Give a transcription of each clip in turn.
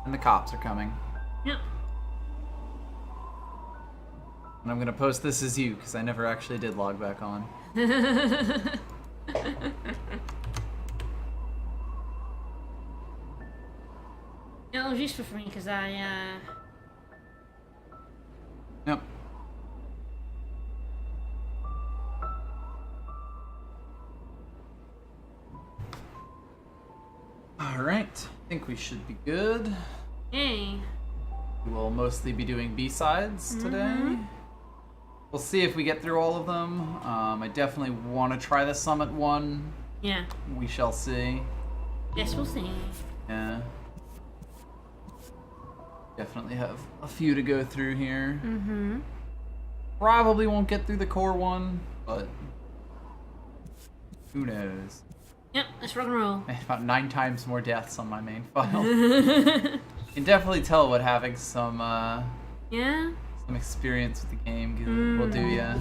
And the cops are coming. Yep. And I'm gonna post this as you, because I never actually did log back on. It was useful for me because Yep. Alright, I think we should be good. Yay. We'll mostly be doing B-sides today. We'll see if we get through all of them. I definitely want to try the Summit one. Yeah. We shall see. Yes, we'll see. Yeah. Definitely have a few to go through here. Probably won't get through the core one, but who knows? Yep, let's rock and roll. I had about 9 times more deaths on my main file. You can definitely tell what having some Yeah? some experience with the game will do ya.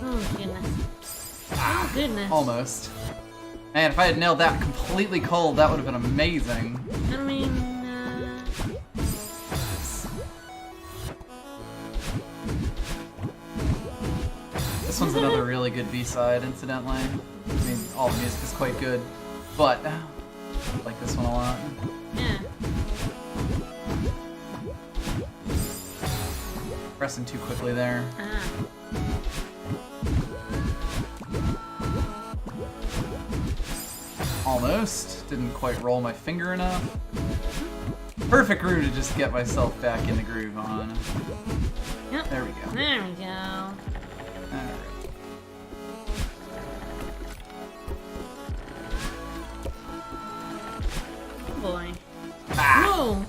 Oh, goodness. Oh, goodness. Almost. Man, if I had nailed that completely cold, that would have been amazing. I mean, This one's another really good B-side, incidentally. I mean, all the music is quite good, but I like this one a lot. yeah. Pressing too quickly there. Almost. Didn't quite roll my finger enough. Perfect groove to just get myself back in the groove on. Yep. There we go. There we go. Alright. Oh boy. Ah! Whoa!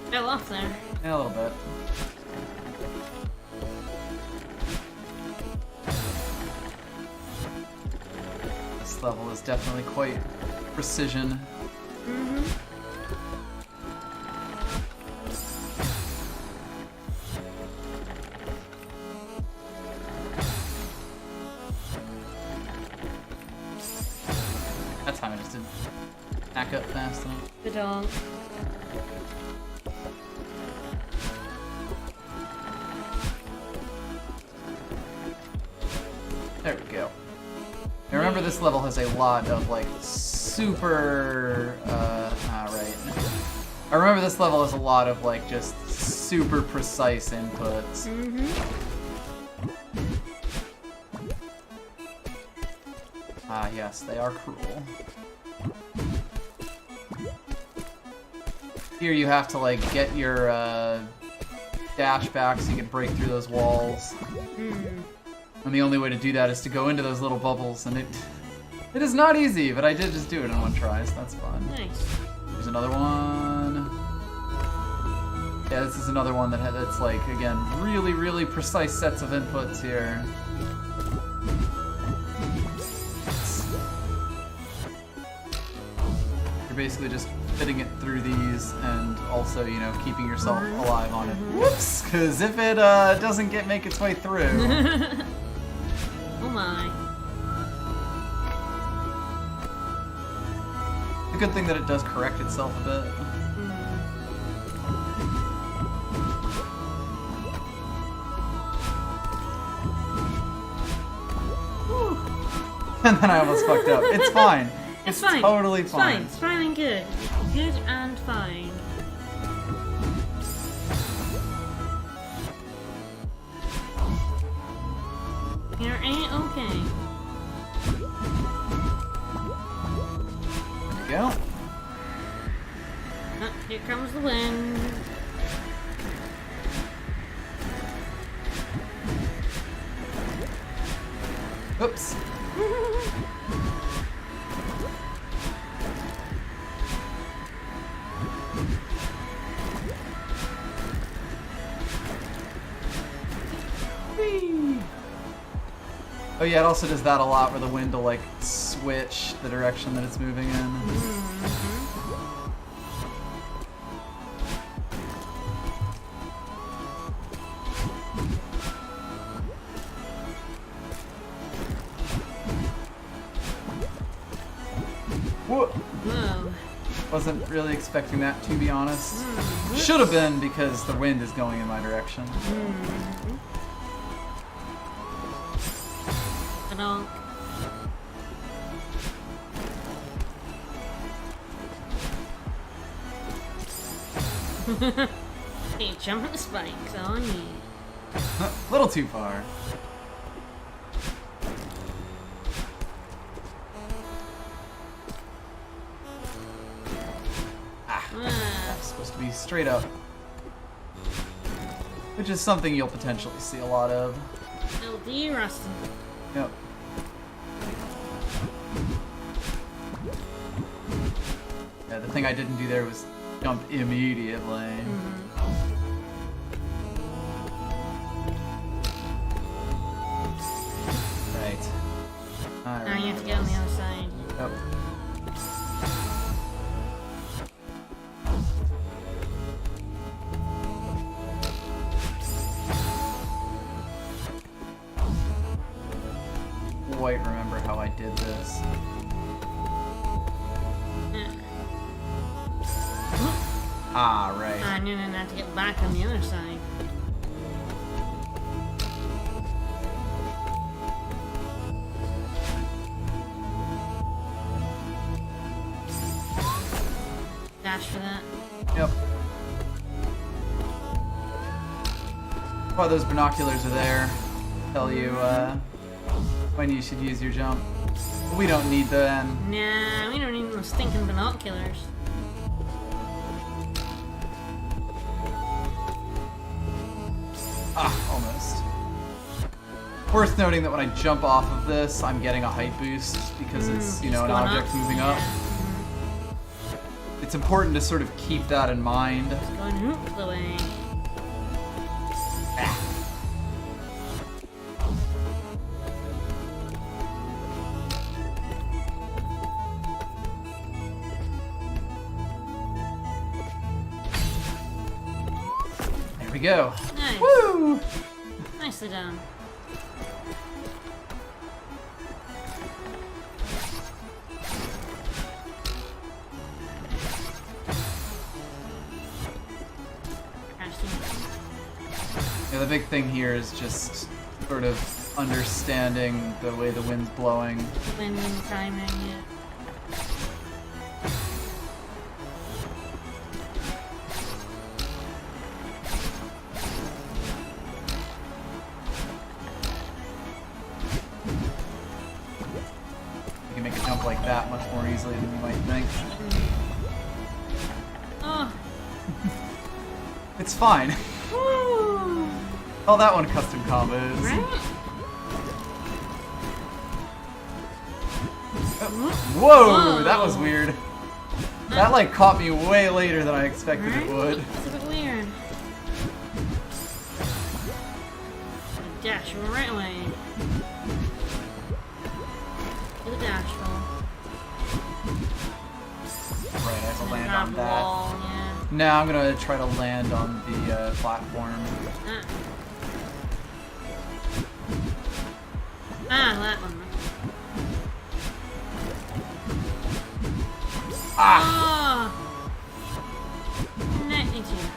Fell off there. Yeah, a little bit. This level is definitely quite precision. That time I just didn't back up fast enough. The dog. There we go. Now remember, this level has a lot of like super. Right. I remember this level has a lot of like just super precise inputs. Ah, yes, they are cruel. Here you have to like get your dash back so you can break through those walls. And the only way to do that is to go into those little bubbles, and it is not easy, but I did just do it in one try, so that's fun. Nice. There's another one. Yeah, this is another one that's like, again, really, really precise sets of inputs here. You're basically just fitting it through these and also, you know, keeping yourself alive on it. Whoops! Because if it doesn't make its way through... Oh my. It's a good thing that it does correct itself a bit. And then I almost fucked up. It's fine. It's fine. Totally It's fine. It's fine and good. Good and fine. You're A-okay. There we go. Oh, here comes the wind. Oops. Whee! Oh yeah, it also does that a lot where the wind will like switch the direction that it's moving in. Wasn't really expecting that, to be honest. Should have been, because the wind is going in my direction. Ba-donk. Hey, jump at the spikes on me. Little too far. That's supposed to be straight up. Which is something you'll potentially see a lot of. LD Rustin. Yep. Yeah, the thing I didn't do there was jump immediately. Right. Now you have to get on the other side. Yep. Quite remember how I did this. Ah, right. I knew I had to get back on the other side. Dash for that. Yep. While those binoculars are there, tell you when you should use your jump. We don't need them. Nah, we don't need no stinking binoculars. Ah, almost. Worth noting that when I jump off of this, I'm getting a height boost because it's, you know, an object moving up. It's important to sort of keep that in mind. It's going hoop the way. There we go. Nice. Woo! Nicely done. Yeah, the big thing here is just sort of understanding the way the wind's blowing. The wind and timing, yeah. You can make a jump like that much more easily than you might think. Oh. It's fine. Woo. Oh, that one custom combos. Right? Whoa, that was weird. That like caught me way later than I expected it would. It's a bit weird. Dash right away. Do the dash roll. Right, I have to land Grab on the that. wall, yeah. Now I'm gonna try to land on the platform. That one. Ah! Oh! Net into you.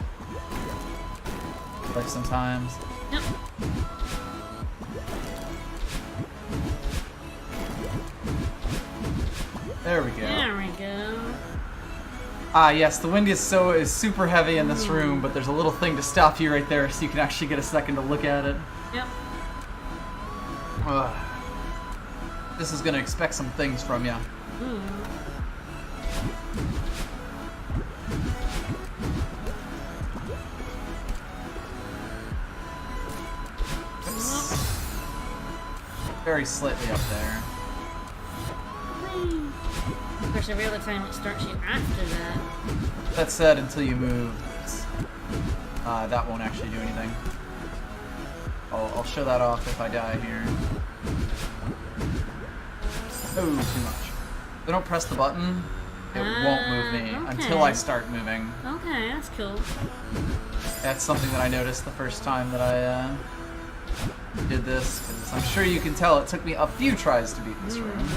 Like sometimes. Nope. There we go. There we go. Ah, yes, the wind is super heavy in this room, but there's a little thing to stop you right there so you can actually get a second to look at it. Yep. Ugh. This is gonna expect some things from you. Ooh. Very slightly up there. Of course, every other time it starts you after that. That said, until you move, that won't actually do anything. I'll show that off if I die here. Oh, too much. If I don't press the button, it won't move me until I start moving. Okay, that's cool. That's something that I noticed the first time that I did this, because I'm sure you can tell it took me a few tries to beat this room.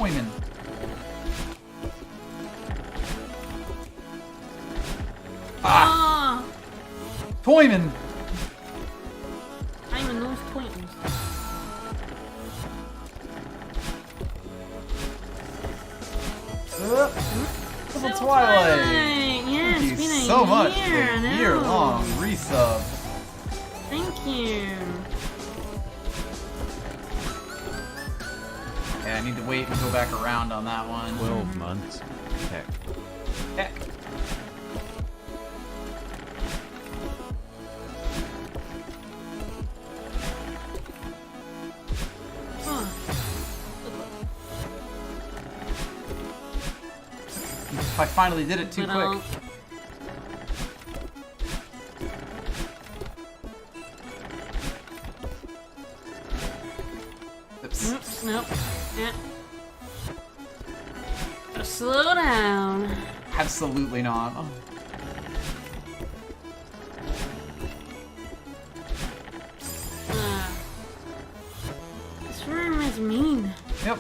Toyman. Ah! Toyman! I'm in those pointers. Double Twilight! Yeah, Thank it's been you a so much for year, I a know. year-long resub. Thank you. Yeah, I need to wait and go back around on that one. 12 months. Heck. Heck. Huh. I finally did it too Little- quick. Oops. Oops, nope. Yeah. Gotta slow down. Absolutely not. Oh. This room is mean. Yep.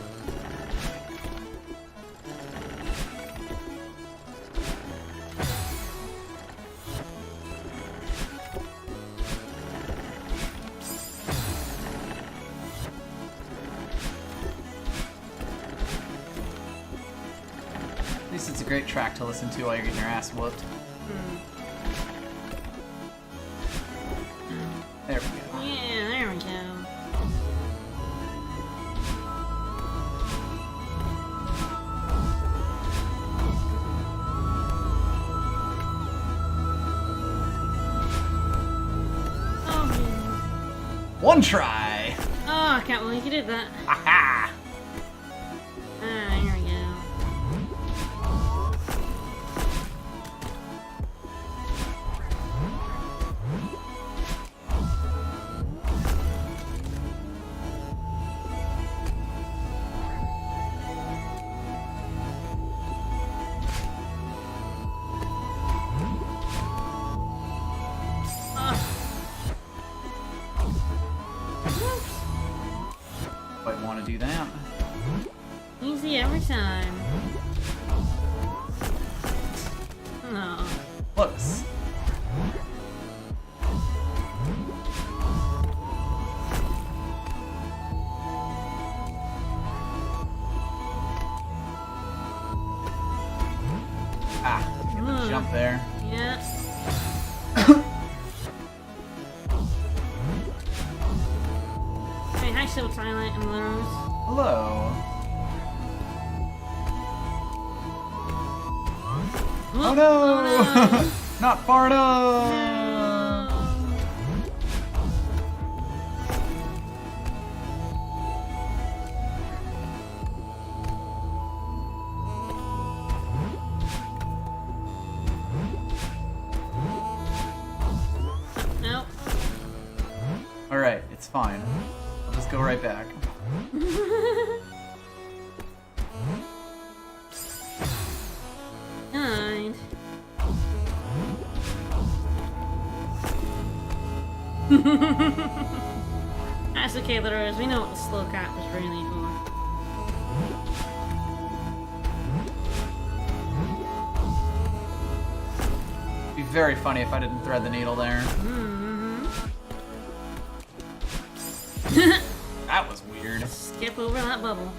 At least it's a great track to listen to while you're getting your ass whooped. There we go. Yeah, there we go. Oh, man. One try! Oh, I can't believe you did that. Aha! Ah, here we go. Might want to do that. Easy every time. No. Close. Ah, get the jump there. Yeah. Hey, hi, Silver Twilight and Rose. Hello. Oh no! Oh, no. Not far enough! Nope. Alright, it's fine. I'll just go right back. Kind. That's okay, Rose. We know what the slow cap is really for. It'd be very funny if I didn't thread the needle there. Mm-hmm. That was weird. Skip over that bubble.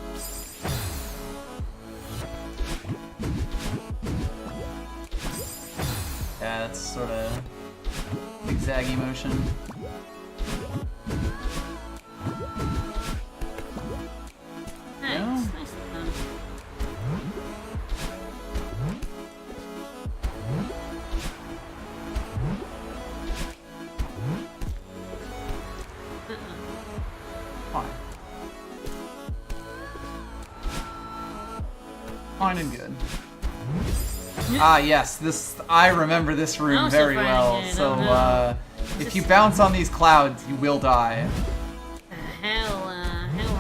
Yeah, that's sort of zigzaggy motion. Nice. Yeah. Nice done. Fine. Fine and good. Ah, yes, this I remember this room Also very fine and well. good, So, oh no. if you bounce on these clouds, you will die. Hell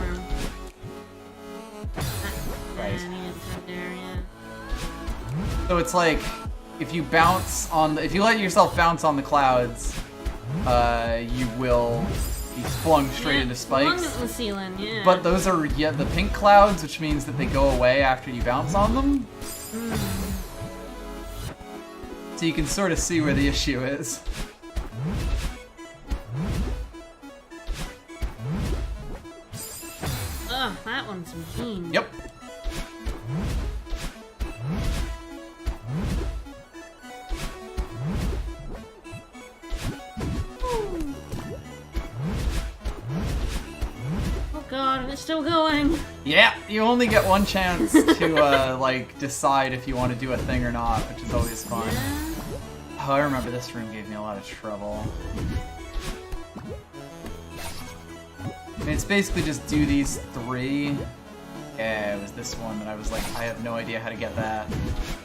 room. Right. There, yeah. So it's like if you bounce on, if you let yourself bounce on the clouds, you will He's flung straight into Flung spikes. at the ceiling, yeah. But those are the pink clouds, which means that they go away after you bounce on them. So you can sort of see where the issue is. Ugh, that one's mean. Yep. Oh god, it's still going. Yeah, you only get one chance to like decide if you want to do a thing or not, which is always fun. Yeah. Oh, I remember this room gave me a lot of trouble. I mean, it's basically just do these 3. Yeah, it was this one that I was like, I have no idea how to get that.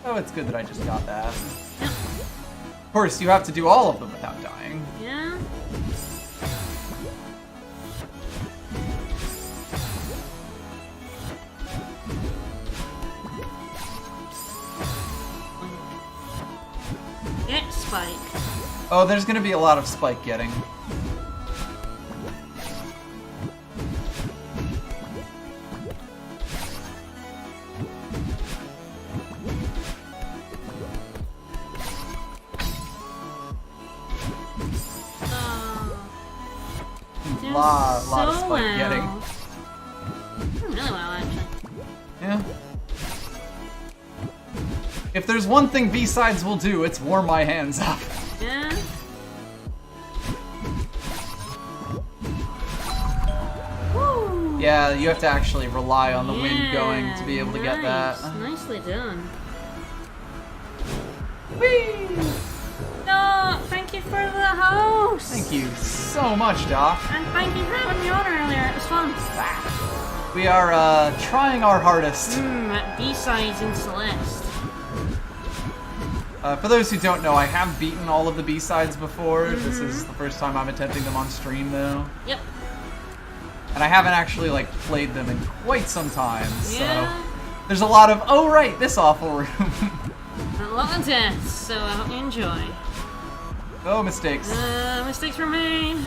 Oh, it's good that I just got that. Yep. Of course, you have to do all of them without dying. Yeah. Get Spike. Oh, there's gonna be a lot of spike getting. Lot of spike getting. Really well, actually. Yeah. If there's one thing B-sides will do, it's warm my hands up. Yeah. Woo. Yeah, you have to actually rely on the wind going to be able to get that. Nicely done. Whee! No, thank you for the host. Thank you so much, Doc. And thank you for having me on earlier. It was fun. We are trying our hardest. At B-sides in Celeste. For those who don't know, I have beaten all of the B-sides before. This is the first time I'm attempting them on stream, though. Yep. And I haven't actually like played them in quite some time, Yeah. so there's a lot of oh right, this awful room. A lot of deaths, so I hope you enjoy. Oh, mistakes. Mistakes were made.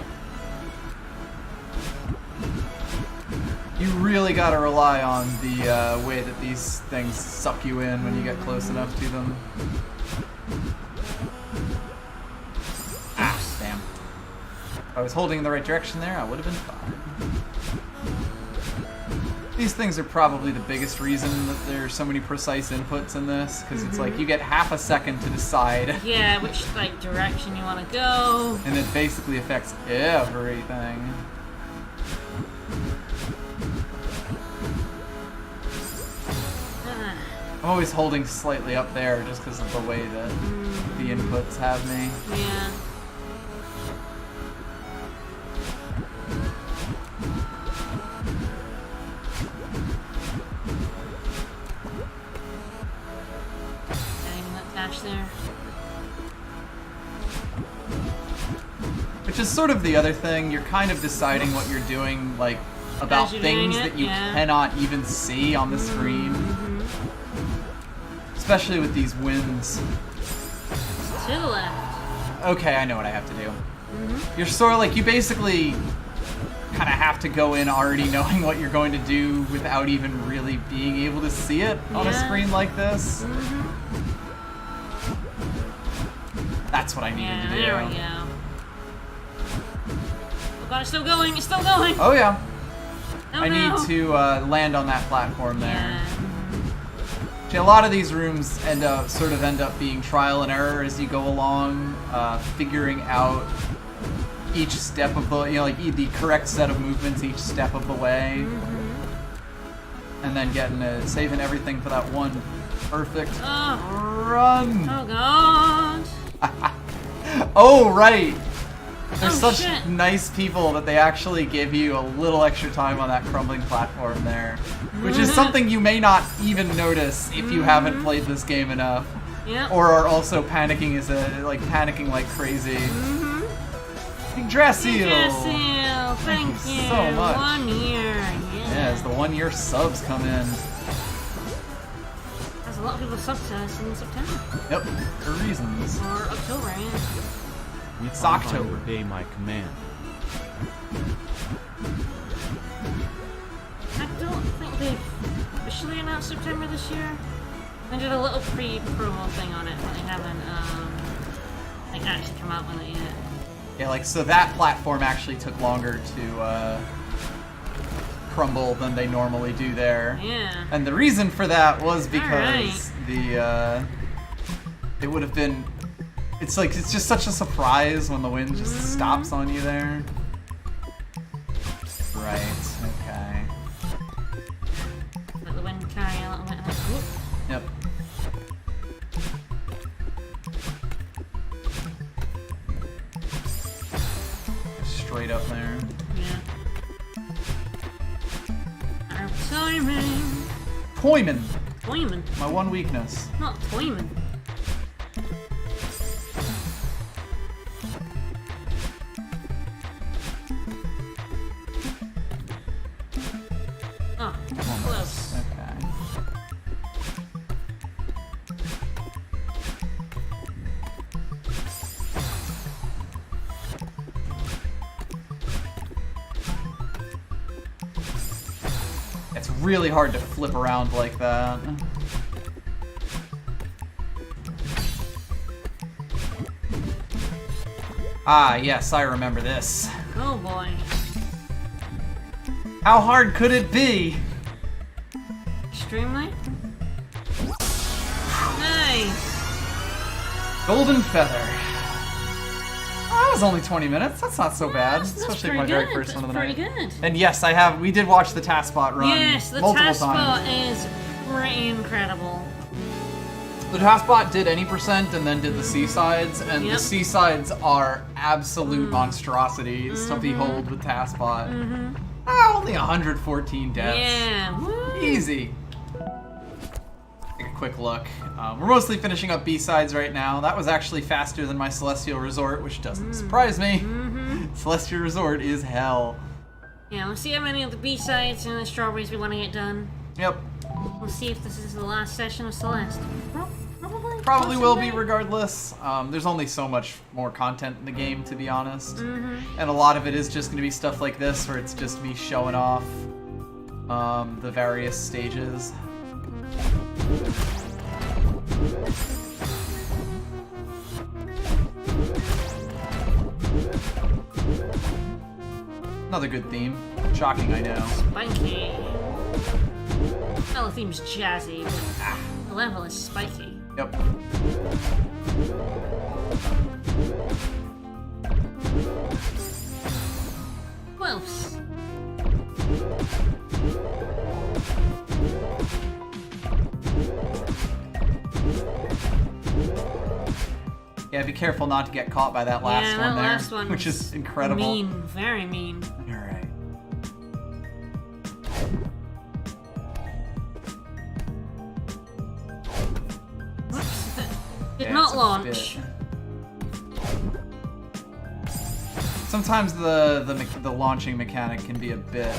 You really gotta rely on the way that these things suck you in when you get close enough to them. Ah, damn. If I was holding in the right direction there, I would have been fine. These things are probably the biggest reason that there's so many precise inputs in this, because it's like you get half a second to decide. Yeah, which like direction you want to go. And it basically affects everything. I'm always holding slightly up there just because of the way that the inputs have me. Yeah. Getting that dash there. Which is sort of the other thing. You're kind of deciding what you're doing, like, about As you're things doing it, that you yeah. cannot even see on the screen. Especially with these winds. To the left. Okay, I know what I have to do. You're sort of like, you basically kind of have to go in already knowing what you're going to do without even really being able to see it on a Yeah. screen like this. That's what I needed Yeah, to do. there we go. Oh god, it's still going, it's still going! Oh yeah. Oh, I no. need to land on that platform there. Yeah. See, a lot of these rooms end up being trial and error as you go along, figuring out each step of the, like the correct set of movements each step of the way, and then saving everything for that one perfect run. Oh god! Oh right. They're Oh, such shit. nice people that they actually give you a little extra time on that crumbling platform there. Which is something you may not even notice if you haven't played this game enough. Yep. Or are also panicking panicking like crazy. Yggdrasil! Yggdrasil, thank you so much. 1 year, Yeah, as the 1 year subs come in. There's a lot of people subbed to us in September. Yep, for reasons. Or October, yeah. It's I October. obey my command. I don't think they've officially announced September this year. They did a little pre-promo thing on it, but they haven't like actually come out with it yet. Yeah, like, so that platform actually took longer to crumble than they normally do there. Yeah. And the reason for that was because Alright. it would have been, it's like, it's just such a surprise when the wind just stops on you there. Right, okay. Let the wind carry a little bit and then, whoop. Yep. Straight up there. Yeah. Our timing. Toyman! Toyman. My one weakness. Not Toyman. Oh, close. Okay. It's really hard to flip around like that. Ah, yes, I remember this. Oh boy. How hard could it be? Extremely? Nice! Golden Feather. Oh, that was only 20 minutes. That's not so bad, That's especially pretty my very good. first one of the That's night. pretty good. And yes, we did watch the Taskbot run Yes, the multiple task spot times. is pretty incredible. The Taskbot did any percent and then did the Seasides, and Yep. the Seasides are absolute monstrosities to behold with Taskbot. Ah, only 114 deaths. Yeah. Woo. Easy. Take a quick look. We're mostly finishing up B-sides right now. That was actually faster than my Celestial Resort, which doesn't surprise me. Celestial Resort is hell. Yeah, we'll see how many of the B-sides and the strawberries we want to get done. Yep. We'll see if this is the last session of Celeste. Probably. Probably will be Possibly. regardless. There's only so much more content in the game, to be honest. And a lot of it is just going to be stuff like this, where it's just me showing off the various stages. Another good theme. Shocking, I know. Spiky. Well, the theme's jazzy, but the level is spiky. Yep. Close. Yeah, be careful not to get caught by that last yeah, one that there, last one which was is incredible. Mean, very mean. All right. Did Yeah, not it's a launch. bit. Sometimes the launching mechanic can be a bit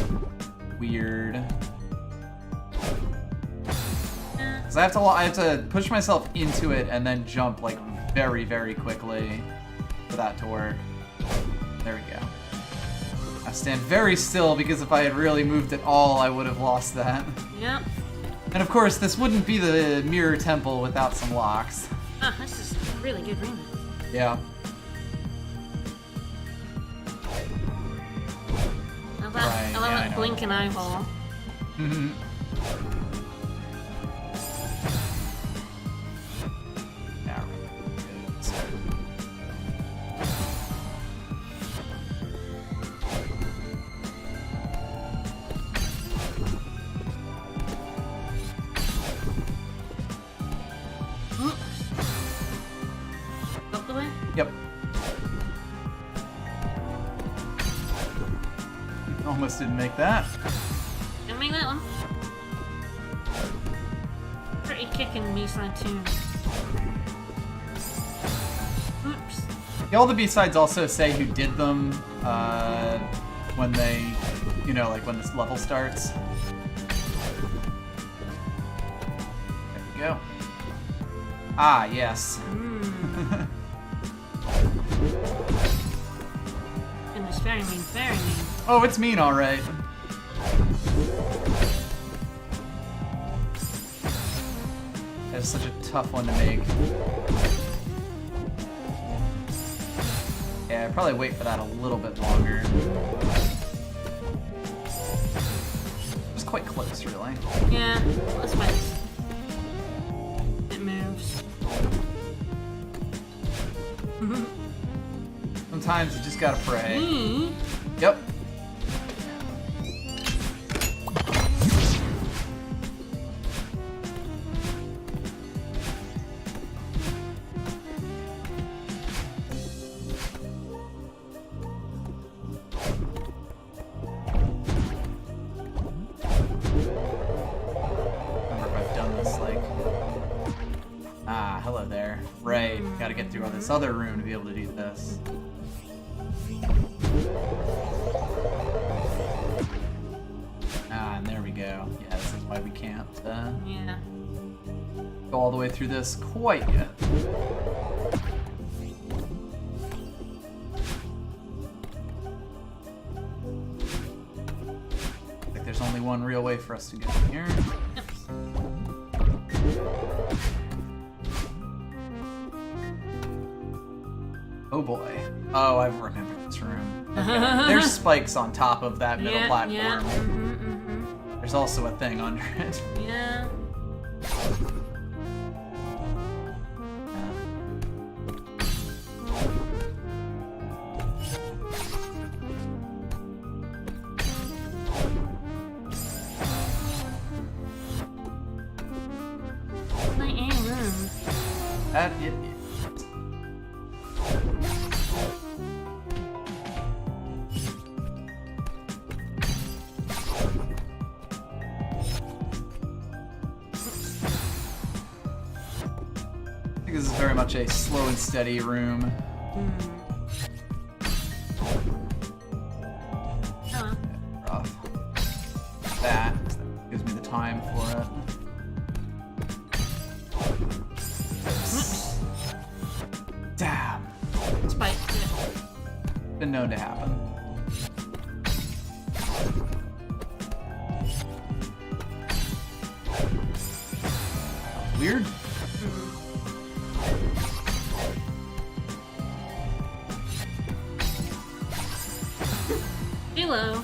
weird. Cause I have to push myself into it and then jump like very, very quickly for that to work. There we go. I stand very still because if I had really moved at all, I would have lost that. Yep. And of course, this wouldn't be the Mirror Temple without some locks. Ah, this is a really good remix. Yeah. I love Right, that, yeah, I that know. blinking eyeball. Mhm. Yeah, right. So- Oops. Up the way? Yep. Almost didn't make that. Didn't make that one. Pretty kicking B-side too. Oops. Yeah, all the B-sides also say who did them when they, you know, like when this level starts. There we go. Ah, yes. Goodness very mean, very mean. Oh, it's mean, all right. That's such a tough one to make. Yeah, I'd probably wait for that a little bit longer. It's quite close, really. Yeah, let's fight. It moves. Sometimes you just gotta pray. Me? Yep. Hello there. Right, gotta get through all this other room to be able to do this. And there we go. Yeah, this is why we can't yeah. go all the way through this quite yet. Like there's only one real way for us to go here. Yep. Oh boy. Oh, I remember this room. Okay. There's spikes on top of that middle platform. Yeah. There's also a thing under it. Yeah. My A room. That it is. This is very much a slow and steady room. Oh. Rough. That gives me the time for it. Damn. Spike. Been known to happen. Weird. Hello.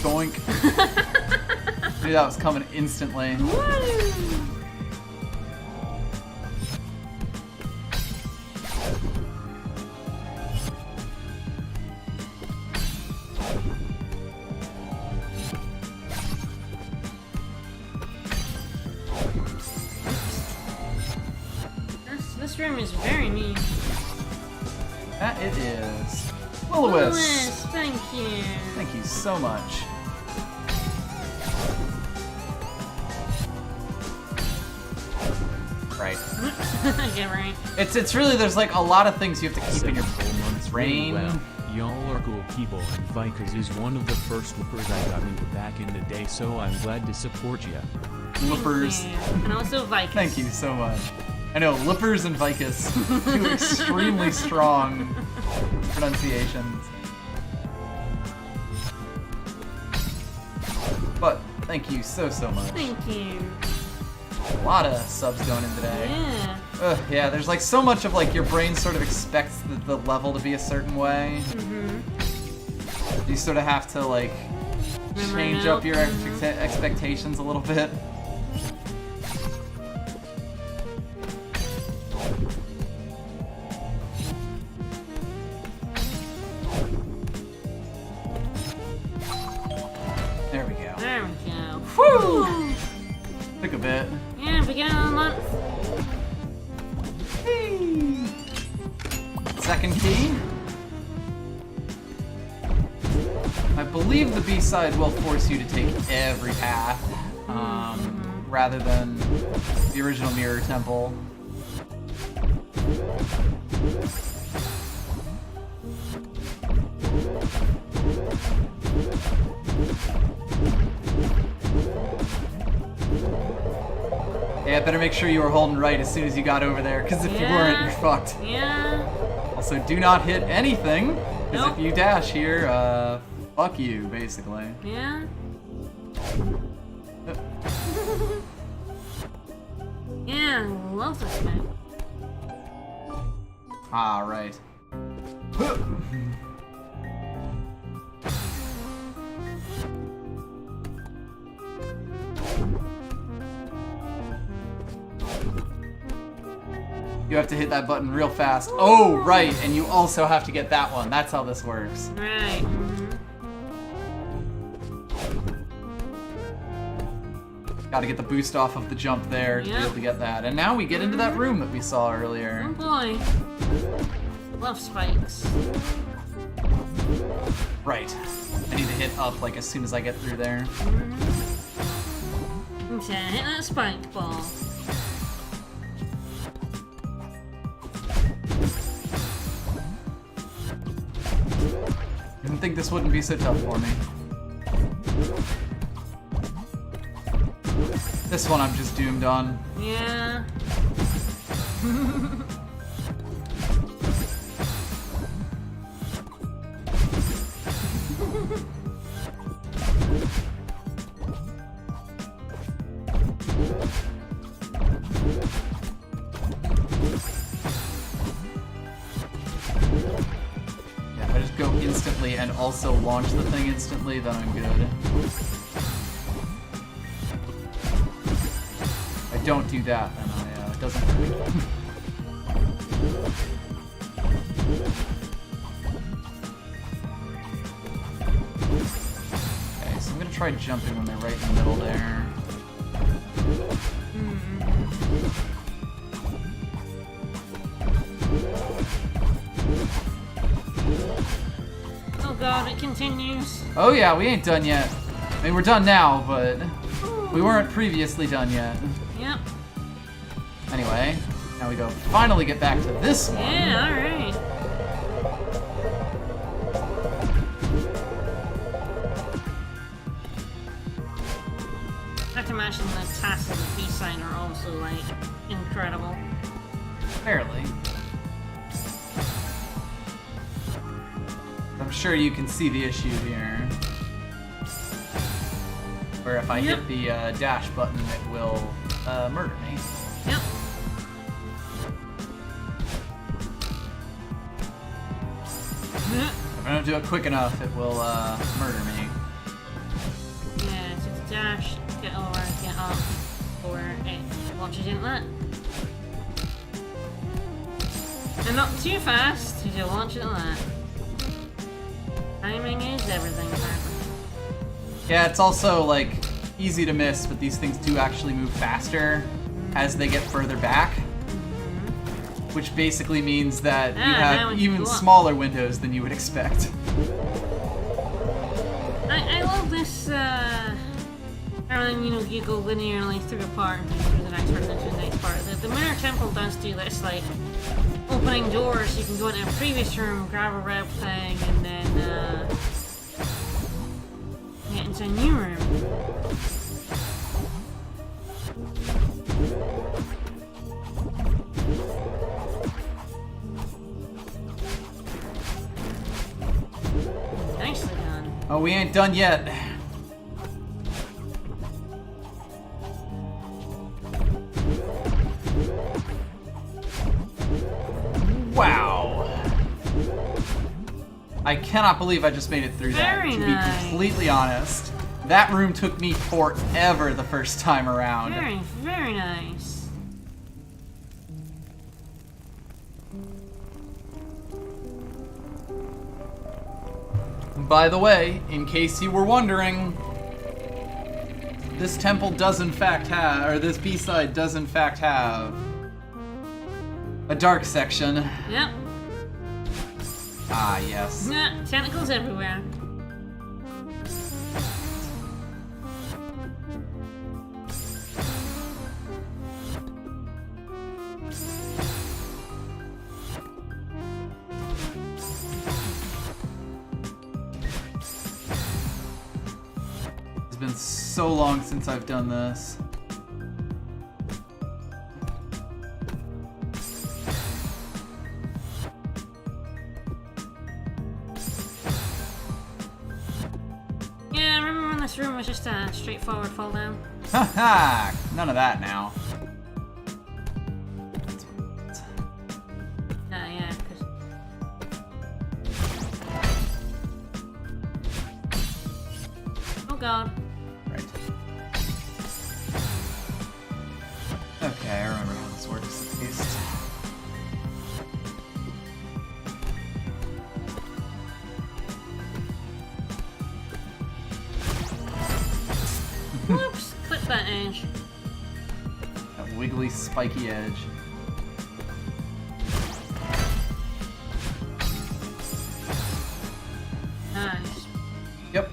Doink. Knew that was coming instantly. This room is very mean. That it is. Will-O-Wisp. Thank you. Thank you so much. Right. Yeah, right. It's really, there's like a lot of things you have to keep in your brain. Well, y'all are cool people, and Vikas is one of the first whippers I got into back in the day, so I'm glad to support ya. Lippers. Thank you. And also Vikas. Thank you so much. I know, Lippers and Vikas, two extremely strong pronunciations. But thank you so much. Thank you. A lot of subs going in today. Yeah. Ugh, yeah, there's like so much of like your brain sort of expects the level to be a certain way. You sort of have to like change up your expectations a little bit. There we go. There we go. Whew! Took a bit. Yeah, beginning of the month. Second key. I believe the B-side will force you to take every path, rather than the original Mirror Temple. Yeah, better make sure you were holding right as soon as you got over there, because if you weren't, you're fucked. Yeah. I'll Also, do not hit anything, because Nope. if you dash here, fuck you, basically. Yeah? Yeah, I love this game. Ah, right. You have to hit that button real fast. Oh, right, and you also have to get that one. That's how this works. Right. Gotta get the boost off of the jump there to be able to get that. And now we get into that room that we saw earlier. Oh boy. Love spikes. Right. I need to hit up like as soon as I get through there. Okay, hit that spike ball. I didn't think this wouldn't be so tough for me. This one I'm just doomed on. Yeah. Yeah, if I just go instantly and also launch the thing instantly, then I'm good. If I don't do that, then it doesn't work. Okay, so I'm gonna try jumping when they're right in the middle there. Oh god, it continues. Oh yeah, we ain't done yet. I mean, we're done now, but we weren't previously done yet. Yep. Anyway, now we go finally get back to this one. Yeah, alright. I can imagine the tasks of the B-side are also, like, incredible. Fairly. I'm sure you can see the issue here. Where if I hit the dash button, it will murder me. Yep. If I don't do it quick enough, it will murder me. Yeah, so dash, get over, get up, or it launches into that. And not too fast, because you'll launch into that. Timing is everything, apparently. Yeah, it's also like easy to miss, but these things do actually move faster as they get further back. Which basically means that you now have it's even go up. smaller windows than you would expect. I love this, everything, you know, you go linearly through a part and through the next part and then to the next part. The Mirror Temple does do this, like, opening doors, you can go into a previous room, grab a red thing, and then, get into a new room. Nicely done. Oh, we ain't done yet. Wow. I cannot believe I just made it through that, Very to nice. be completely honest. That room took me forever the first time around. Very, very nice. By the way, in case you were wondering, this temple does in fact have, or this B-side does in fact have a dark section. Yep. Ah, yes. Yeah, tentacles everywhere. It's been so long since I've done this. this room was just a straightforward fall down. Haha! None of that now. Yeah, 'cause... Oh god. Right. Okay, I remember how this works at least. Whoops! Clip that edge. That wiggly, spiky edge. Nice. Yep.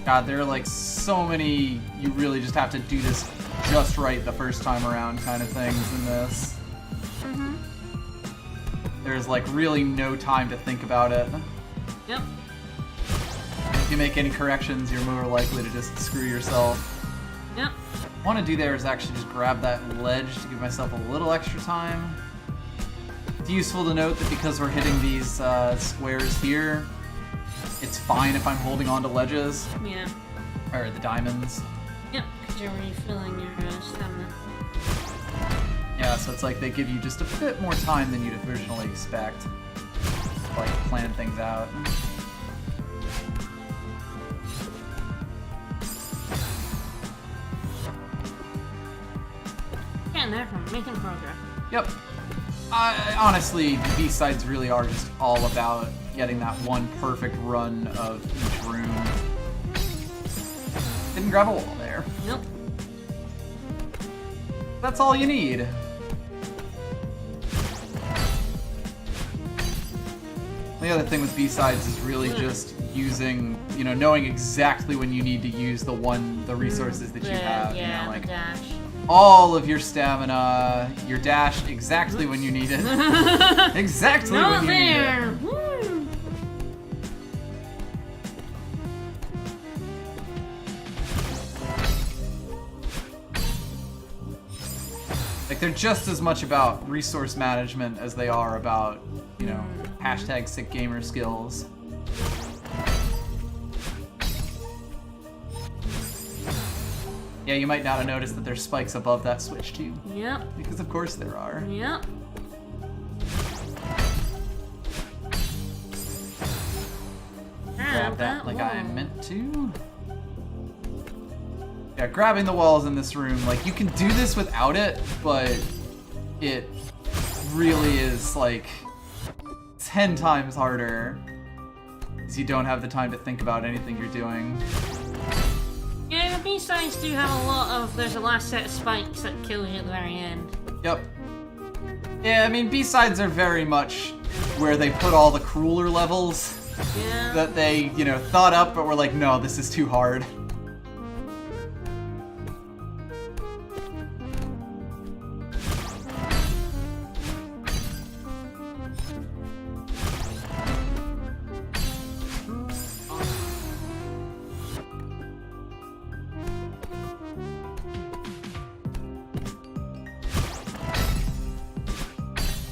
God, there are like so many, you really just have to do this just right the first time around kind of things in this. Mm-hmm. There's like really no time to think about it. Yep. If you make any corrections, you're more likely to just screw yourself. Yep. What I want to do there is actually just grab that ledge to give myself a little extra time. It's useful to note that because we're hitting these squares here, it's fine if I'm holding on to ledges, Yeah. or the diamonds. Yep. Because you're refilling your stamina. Yeah, so it's like they give you just a bit more time than you'd originally expect to, like, plan things out. Getting there, I'm making progress. Yep. Honestly, the B-sides really are just all about getting that one perfect run of each room. Didn't grab a wall there. Nope. That's all you need. The other thing with B-sides is really just using, you know, knowing exactly when you need to use the resources that you have. Yeah, you know, like the dash. all of your stamina, your dash exactly when you need it. Exactly Not when you there! need it. Woo! Like, they're just as much about resource management as they are about, you know, hashtag sick gamer skills. Yeah, you might not have noticed that there's spikes above that switch too. Yep. Because of course there are. Yep. Grab that like I wall. meant to. Yeah, grabbing the walls in this room, like, you can do this without it, but it really is, like, 10 times harder because you don't have the time to think about anything you're doing. Yeah, the B-sides do have a lot of... There's a last set of spikes that kills you at the very end. Yep. Yeah, I mean, B-sides are very much where they put all the crueler levels Yeah. that they, you know, thought up, but were like, no, this is too hard.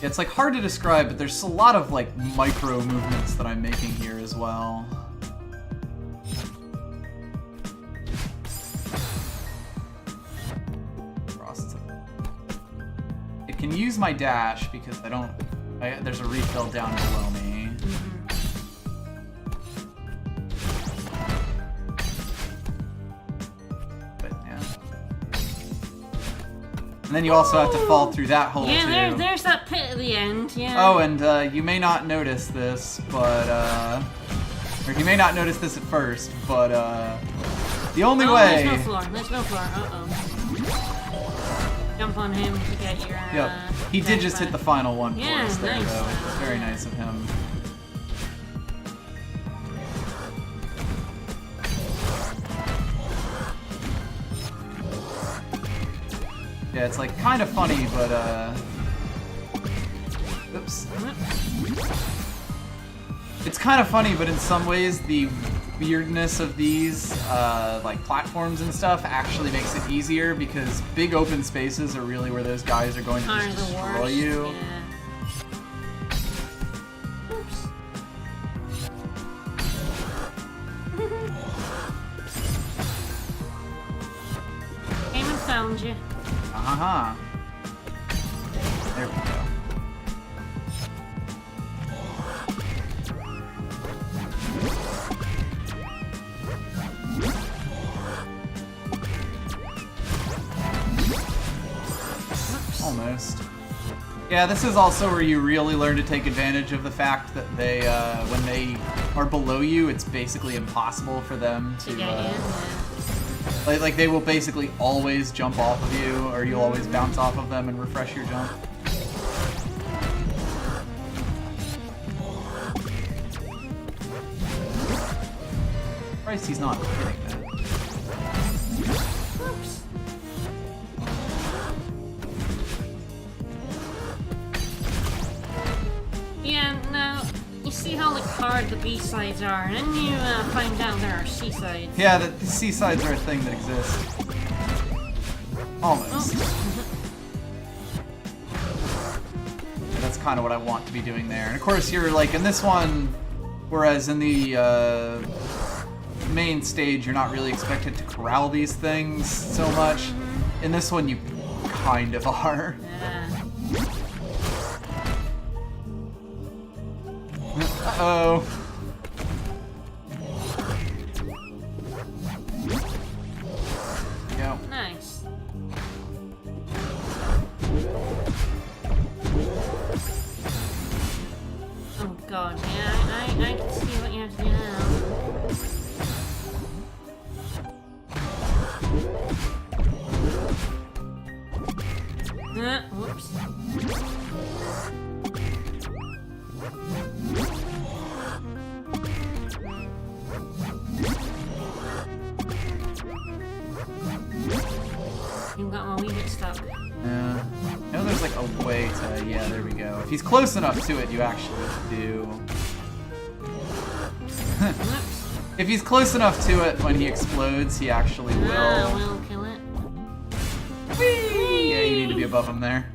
Yeah, it's like hard to describe, but there's a lot of like micro movements that I'm making here as well. It can use my dash because there's a refill down below me. But yeah. And then you also have to fall through that hole Yeah, too. there's that pit at the end, yeah. Oh, and you may not notice this, but or you may not notice this at first, but the only way. There's no floor. There's no floor. Uh-oh. Jump on him to get your. Yep. He did dash just hit back. the final one for Yeah, us there, nice. though. Very nice of him. Yeah, it's like kind of funny, but oops. It's kind of funny, but in some ways the weirdness of these like platforms and stuff actually makes it easier because big open spaces are really where those guys are going to Are just the destroy worst. you. Yeah. Oops. Haha. There we go. Almost. Yeah, this is also where you really learn to take advantage of the fact that they, when they are below you, it's basically impossible for them to, like they will basically always jump off of you, or you'll always bounce off of them and refresh your jump. Christ, he's not hitting that. Oops. Yeah, now, you see how like hard the B-sides are, and then you find out there are C-sides. Yeah, the C-sides are a thing that exists. Almost. Oh. That's kind of what I want to be doing there. And of course, you're like in this one, whereas in the main stage, you're not really expected to corral these things so much. In this one, you kind of are. Yeah. Uh-oh. Go. Nice. Oh god, yeah, I can see what you have to do now. Whoops. You got my wee bit stuck. Yeah. I know there's like a way to, yeah, there we go. If he's close enough to it, you actually do. If he's close enough to it when he explodes, he actually will. Will kill it. Whee! Yeah, you need to be above him there.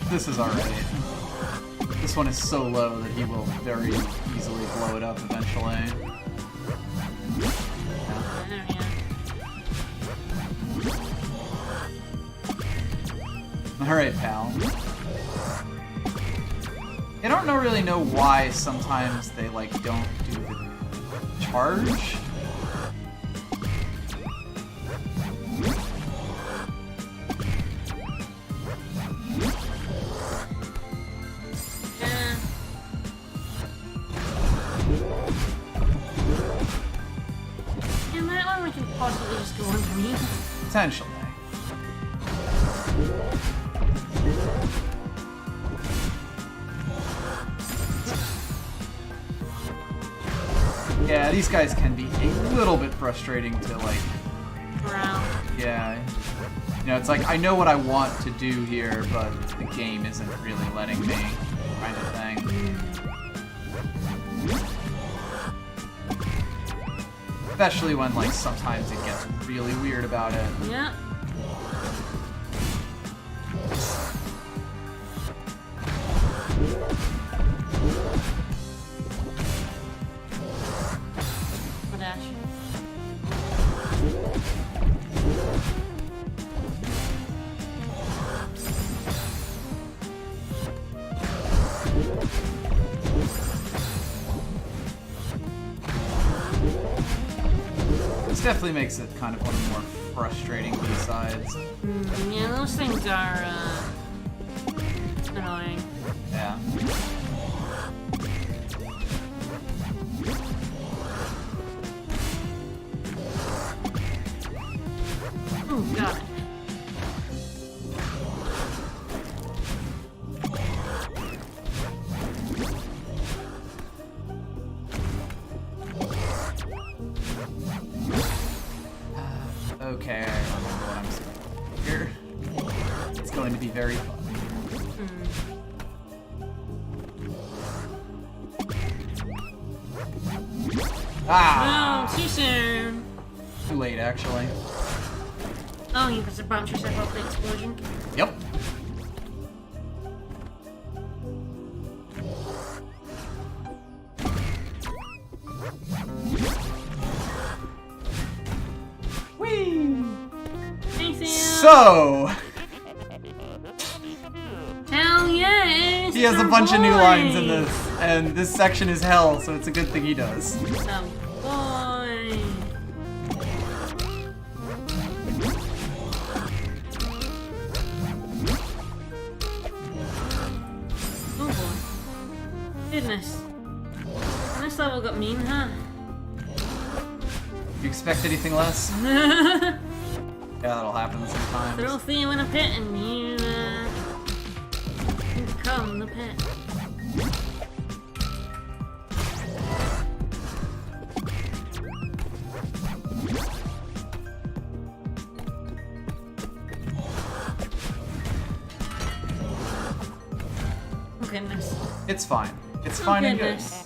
This is alright. This one is so low that he will very easily blow it up eventually. Yeah. Alright, pal. I don't really know why sometimes they like don't do the charge. Possibly just go underneath. Potentially. Yeah, these guys can be a little bit frustrating to like. Wow. Yeah. You know, it's like I know what I want to do here, but the game isn't really letting me, kind of thing. Especially when, like, sometimes it gets really weird about it. Yeah. Dash. This definitely makes it kind of one of the more frustrating B-sides. Yeah, those things are, annoying. Yeah. Oh, God. be very fun. Ah! No, too soon. Too late, actually. Oh, you must have bounced yourself off the explosion. Yep. Whee! Hey, Theo. So, Hell yes! he has it's a our bunch of new boy. lines in this, and this section is hell, so it's a good thing he does. Some boy. Oh boy. Goodness. This level got mean, huh? You expect anything less? Yeah, that'll happen sometimes. Throw Theo in a pit and you, become the pit. Oh goodness. It's fine. It's fine and good. Goodness.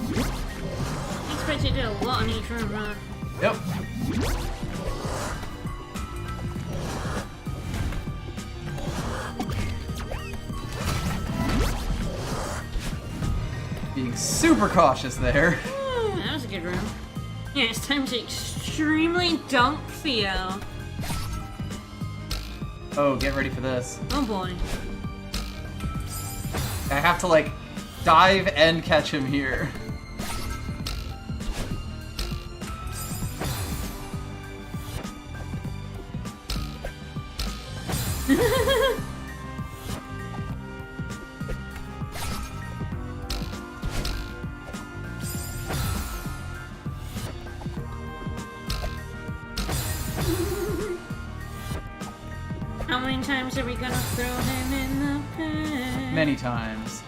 I expect you to do a lot on each room, huh? Yep. Being super cautious there. That was a good room. Yeah, it's time to extremely dunk Theo. Oh, get ready for this. Oh boy. I have to, like, dive and catch him here. How many times are we gonna throw him in the pit? Many times.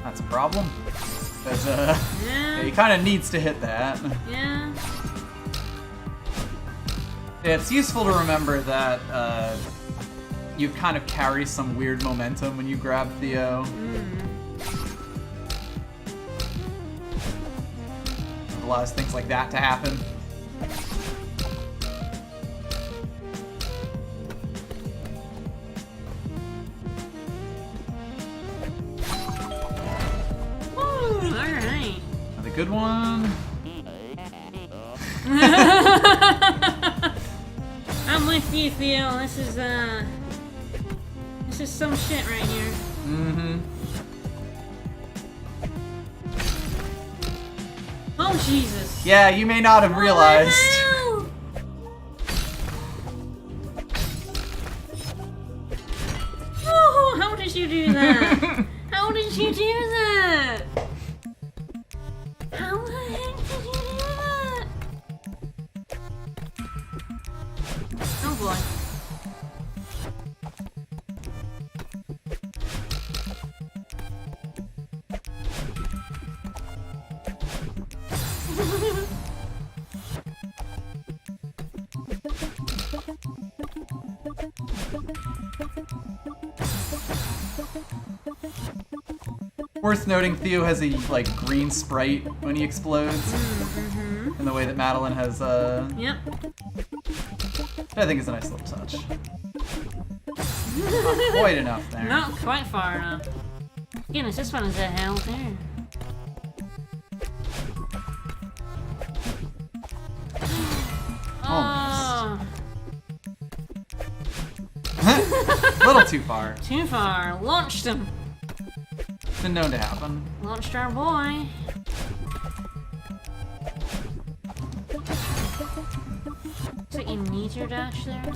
That's a problem. Because, Yeah. he kind of needs to hit that. Yeah. It's useful to remember that, you kind of carry some weird momentum when you grab Theo. It allows things like that to happen. Woo, alright. Another good one. I'm with you, Theo. This is some shit right here. Mm-hmm. Oh, Jesus. Yeah, you may not have realized. What the hell? Oh, how did you do that? How did you do that? How the heck did you do that? Oh boy. Worth noting, Theo has a, like, green sprite when he explodes. In the way that Madeline has, Yep. I think is a nice little touch. Not quite enough there. Not quite far enough. Goodness, this one is a hell too. Oh, A little too far. too far. Launched him. It's been known to happen. Launched our boy. Looks like you need your dash there.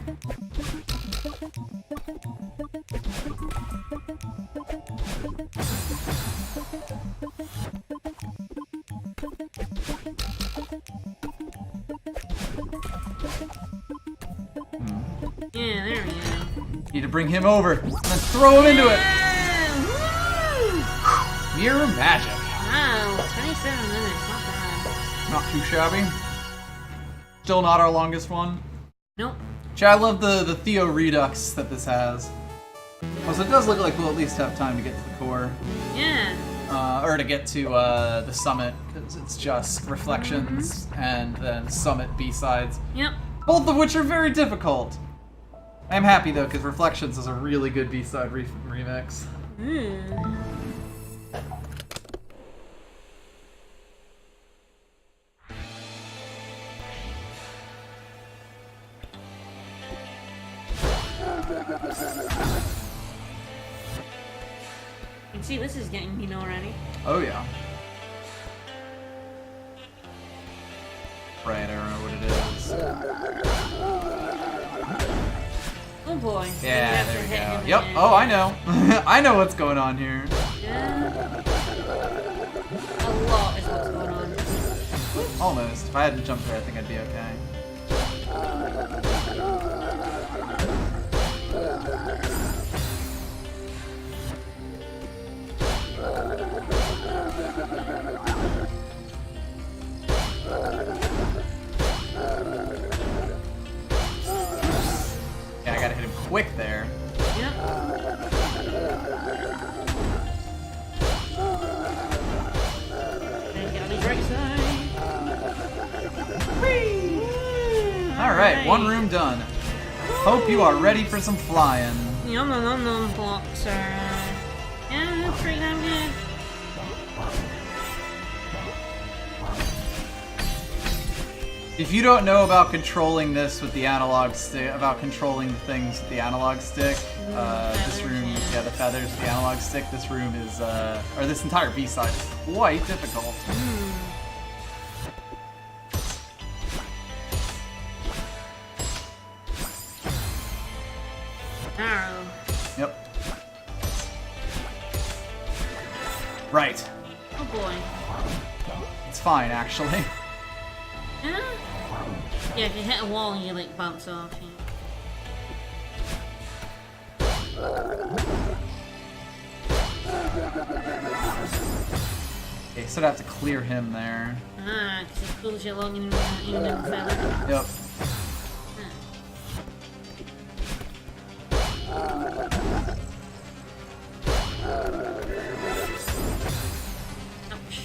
Yeah, there we go. Need to bring him over and then throw him into it. Woo! Mirror magic. Wow, 27 minutes, not bad. Not too shabby. Still not our longest one. Nope. I love the Theo Redux that this has. Also, it does look like we'll at least have time to get to the core. Yeah. Or to get to the summit, because it's just Reflections and then Summit B-sides. Yep. Both of which are very difficult. I'm happy though, because Reflections is a really good B-side remix. You can see this is getting mean already. Oh yeah. Right, I don't know what it is. Oh boy. Yeah, there we go. Yep. Oh, I know. I know what's going on here. Yeah. A lot is what's going on. Almost. If I hadn't jumped there, I think I'd be okay. Yeah, I gotta hit him quick there. Yep. And get on the right side. Alright, one room done. Hope you are ready for some flying. Yum num num num blocks are yeah, pretty damn good. If you don't know about controlling this with the analog stick, about controlling the things with the analog stick, this room, yeah, the feathers, the analog stick, this room is, or this entire B-side is quite difficult. Arrow. Yep. Right. Oh boy. It's fine, actually. Yeah? Yeah, if you hit a wall, you like bounce off. Okay, so I have to clear him there. Ah, because he pulls you along in the feather. Yep. Ouch.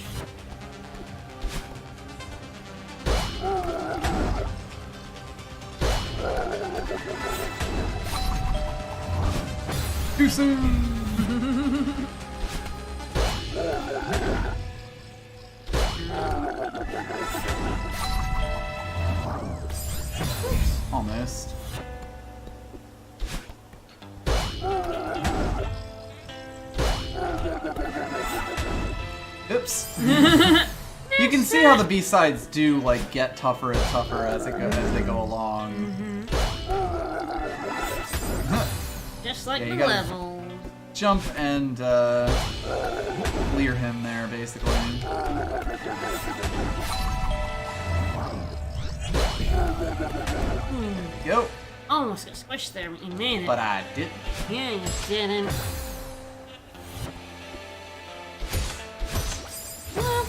Too soon! Almost. Oops. You can see how the B-sides do like get tougher and tougher as they go along. Just like Yeah, the you gotta- level. Jump and clear him there, basically. Go. Almost got squished there, but you made it. But I didn't. Yeah, you didn't. Well,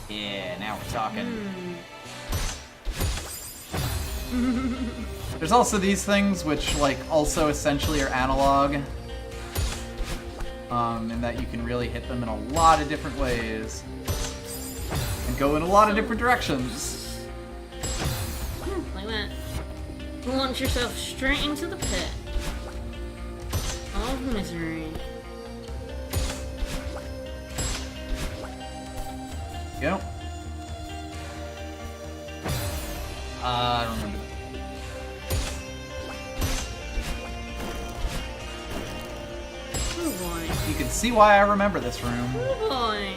Yeah, now we're talking. There's also these things which, like, also essentially are analog. In that you can really hit them in a lot of different ways. And go in a lot of different directions. like that. Launch yourself straight into the pit of misery. Go. I don't remember. Oh boy. You can see why I remember this room. Oh boy.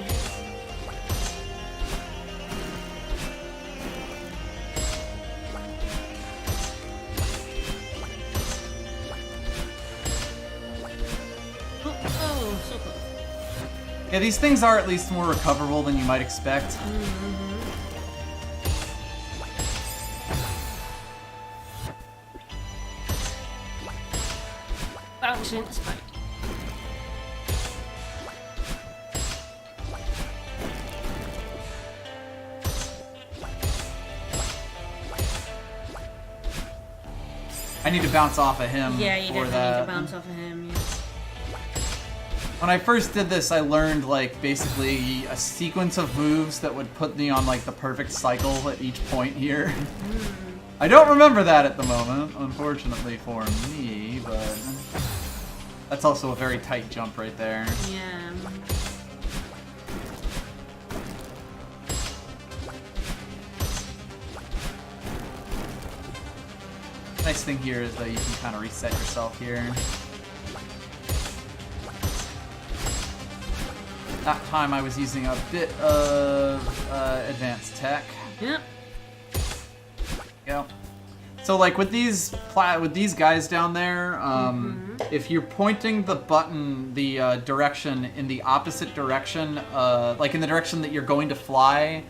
Yeah, these things are at least more recoverable than you might expect. Bouncing spike. I need to bounce off of him Yeah, you for definitely that. need to bounce off of him, yeah. When I first did this, I learned, like, basically a sequence of moves that would put me on, like, the perfect cycle at each point here. I don't remember that at the moment, unfortunately for me, but that's also a very tight jump right there. Yeah. Nice thing here is that you can kind of reset yourself here. That time I was using a bit of advanced tech. Yep. Yeah. So like with these guys down there, if you're pointing the button, the direction in the opposite direction, like in the direction that you're going to fly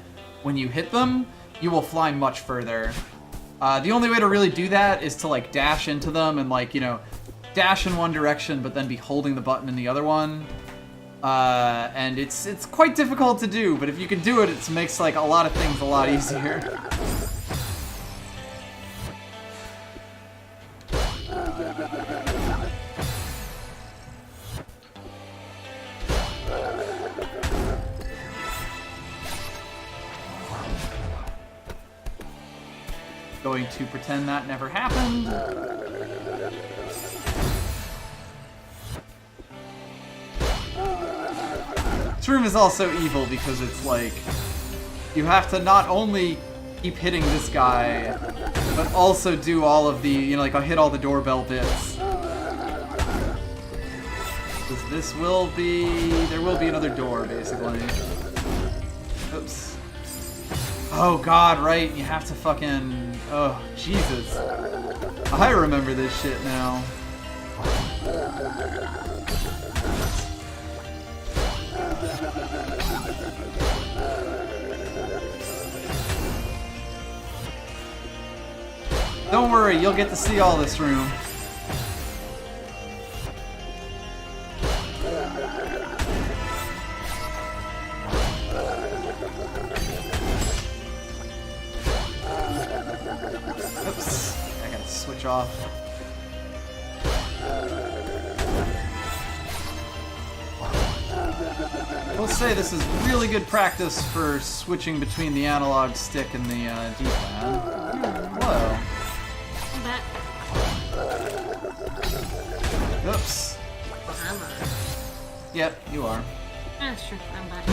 when you hit them, you will fly much further. The only way to really do that is to like dash into them and like, you know, dash in one direction but then be holding the button in the other one. And it's quite difficult to do, but if you can do it, it makes like a lot of things a lot easier. Going to pretend that never happened. This room is also evil because it's like you have to not only keep hitting this guy, but also do all of the, you know, like I'll hit all the doorbell bits. Because this will be, there will be another door basically. Oops. Oh god, right, you have to fucking, oh Jesus. I remember this shit now. Don't worry, you'll get to see all this room. Oops, I gotta switch off. I will say this is really good practice for switching between the analog stick and the D-pad. Whoa. I'm back. Oops. I'm back. Yep, you are. That's true. I'm back.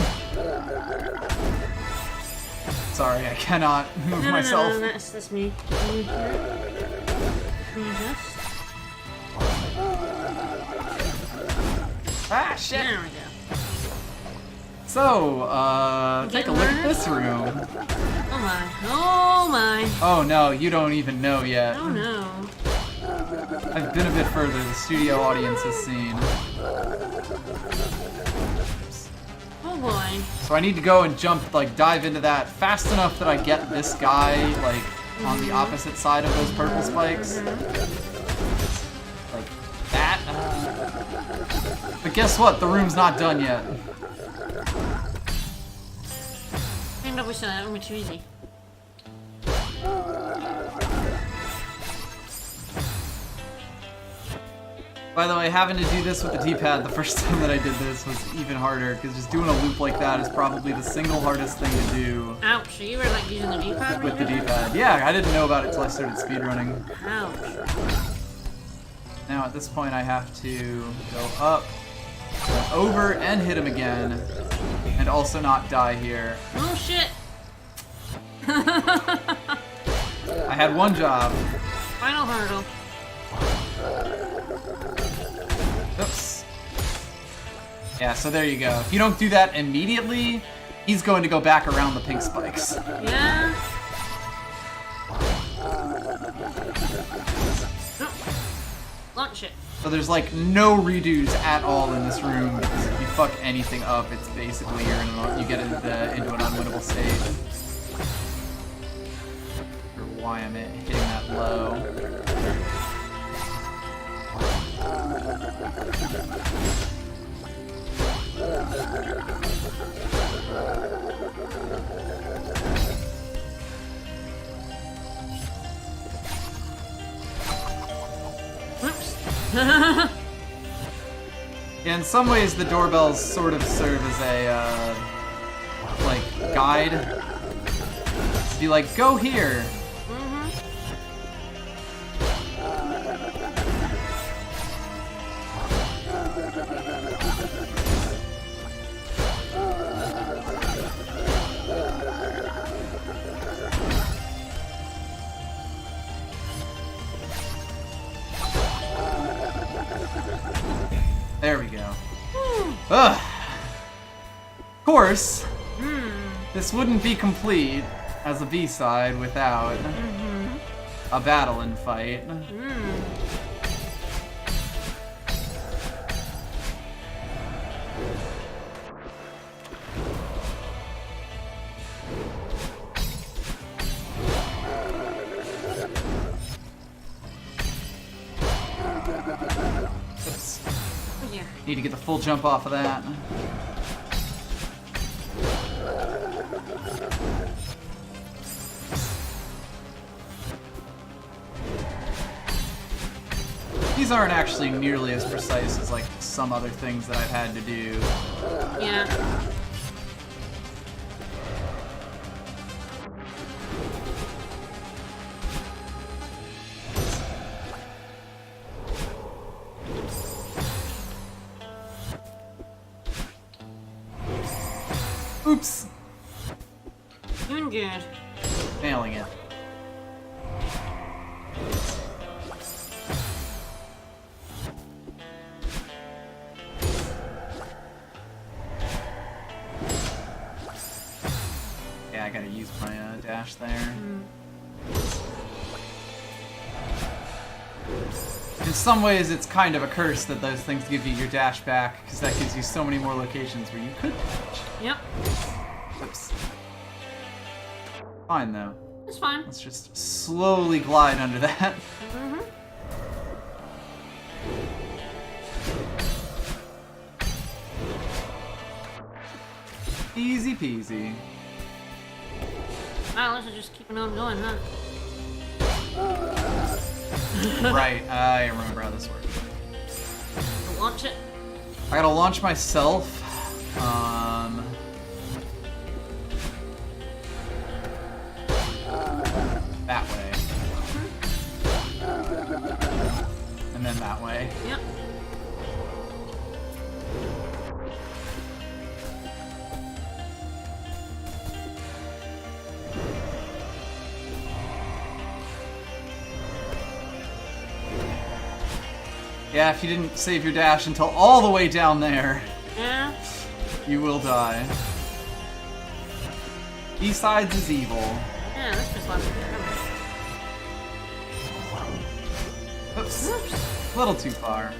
Sorry, I cannot move myself. No, that's me. Can you just? Ah, shit! There we go. So, take a look at this room. Oh my. Oh my. Oh no, you don't even know yet. Oh no. I've been a bit further, the studio audience has seen. Oh boy. So I need to go and jump, like, dive into that fast enough that I get this guy, like, on the opposite side of those purple spikes. Like that. But guess what? The room's not done yet. I know we said that would be too easy. By the way, having to do this with the D-pad the first time that I did this was even harder, because just doing a loop like that is probably the single hardest thing to do. Ouch, so you were like using the D-pad? With the D-pad. Yeah, I didn't know about it until I started speedrunning. Ouch. Now at this point I have to go up, over, and hit him again, and also not die here. Oh shit! I had one job. Final hurdle. Oops. Yeah, so there you go. If you don't do that immediately, he's going to go back around the pink spikes. Yeah. Oh. Launch it. So there's like no redos at all in this room, because if you fuck anything up, it's basically you get into an unwinnable state. Or why I'm hitting that low. Oops. Yeah, in some ways the doorbells sort of serve as a, like, guide. To be like, go here! There we go. Ugh. Of course, this wouldn't be complete as a B-side without a battle and fight. Oops. Yeah. Need to get the full jump off of that. These aren't actually nearly as precise as like some other things that I've had to do. Yeah. Oops! Doing good. Failing it. Yeah, I gotta use my dash there. In some ways, it's kind of a curse that those things give you your dash back, because that gives you so many more locations where you could dash. Yep. Oops. Fine, though. It's fine. Let's just slowly glide under that. Easy peasy. Wow, let's just keep on going, huh? Right, I remember how this works. Launch it. I gotta launch myself. That way. And then that way. Yep. Yeah, if you didn't save your dash until all the way down there, Yeah. you will die. B-sides is evil. Yeah, that's just left there. Oops. A little too far.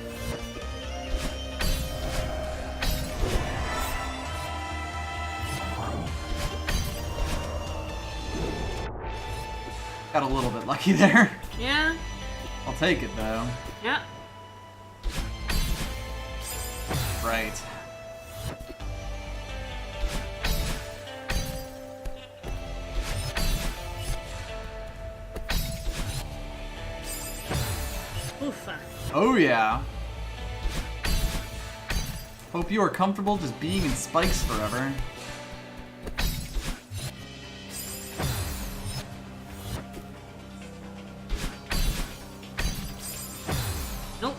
Got a little bit lucky there. Yeah. I'll take it though. Yeah. Right. Oofa. Oh yeah. Hope you are comfortable just being in spikes forever. Nope.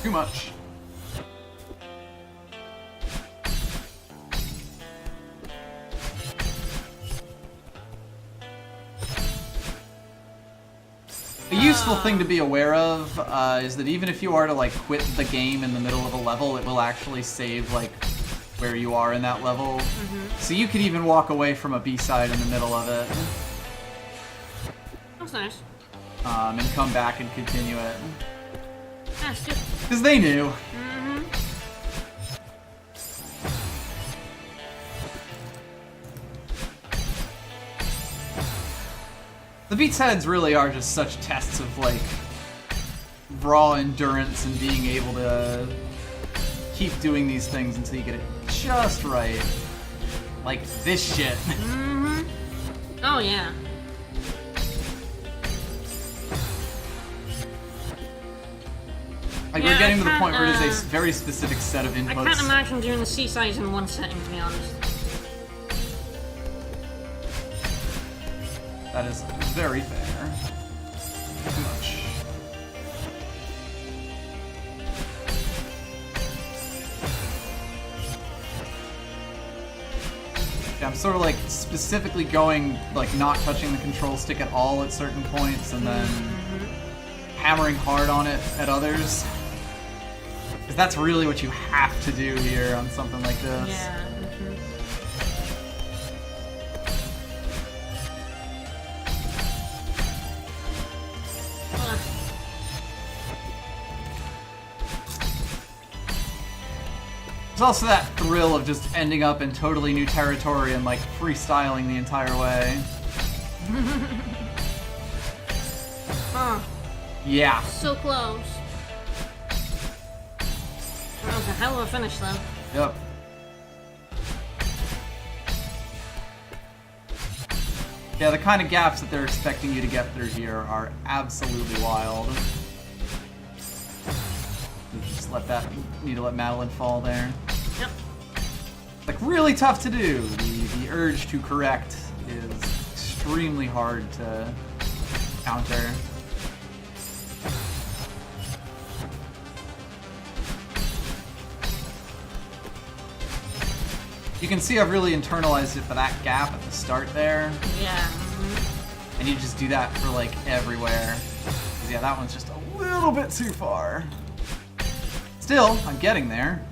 Too much. A useful thing to be aware of is that even if you are to like quit the game in the middle of a level, it will actually save like where you are in that level. So you could even walk away from a B-side in the middle of it. That's nice. And come back and continue it. That's good. Because they knew. The beats heads really are just such tests of like raw endurance and being able to keep doing these things until you get it just right. Like this shit. Oh yeah. Like Yeah, we're getting I to the point where it is can't, a very specific set of I inputs. can't imagine doing the C-sides in one setting, to be honest. That is very fair. Too much. Yeah, I'm sort of like specifically going, like not touching the control stick at all at certain points and then hammering hard on it at others. Because that's really what you have to do here on something like this. Yeah. There's also that thrill of just ending up in totally new territory and like freestyling the entire way. Yeah. So close. That was a hell of a finish, though. Yep. Yeah, the kind of gaps that they're expecting you to get through here are absolutely wild. Just need to let Madeline fall there. Yep. Like really tough to do. The urge to correct is extremely hard to counter. You can see I've really internalized it for that gap at the start there. Yeah. And you just do that for like everywhere. 'Cause, yeah, that one's just a little bit too far. Still, I'm getting there.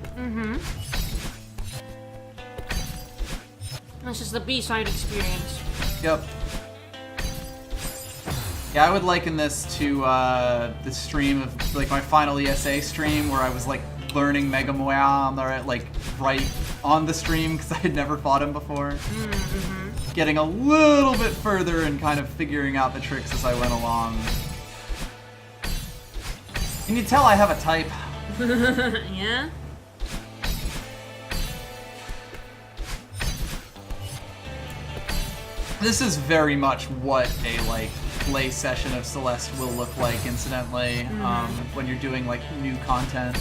This is the B-side experience. Yep. Yeah, I would liken this to the stream of like my final ESA stream where I was like learning Mega Moya on the right on the stream because I had never fought him before. Getting a little bit further and kind of figuring out the tricks as I went along. Can you tell I have a type? Yeah? This is very much what a like play session of Celeste will look like, incidentally, when you're doing like new content.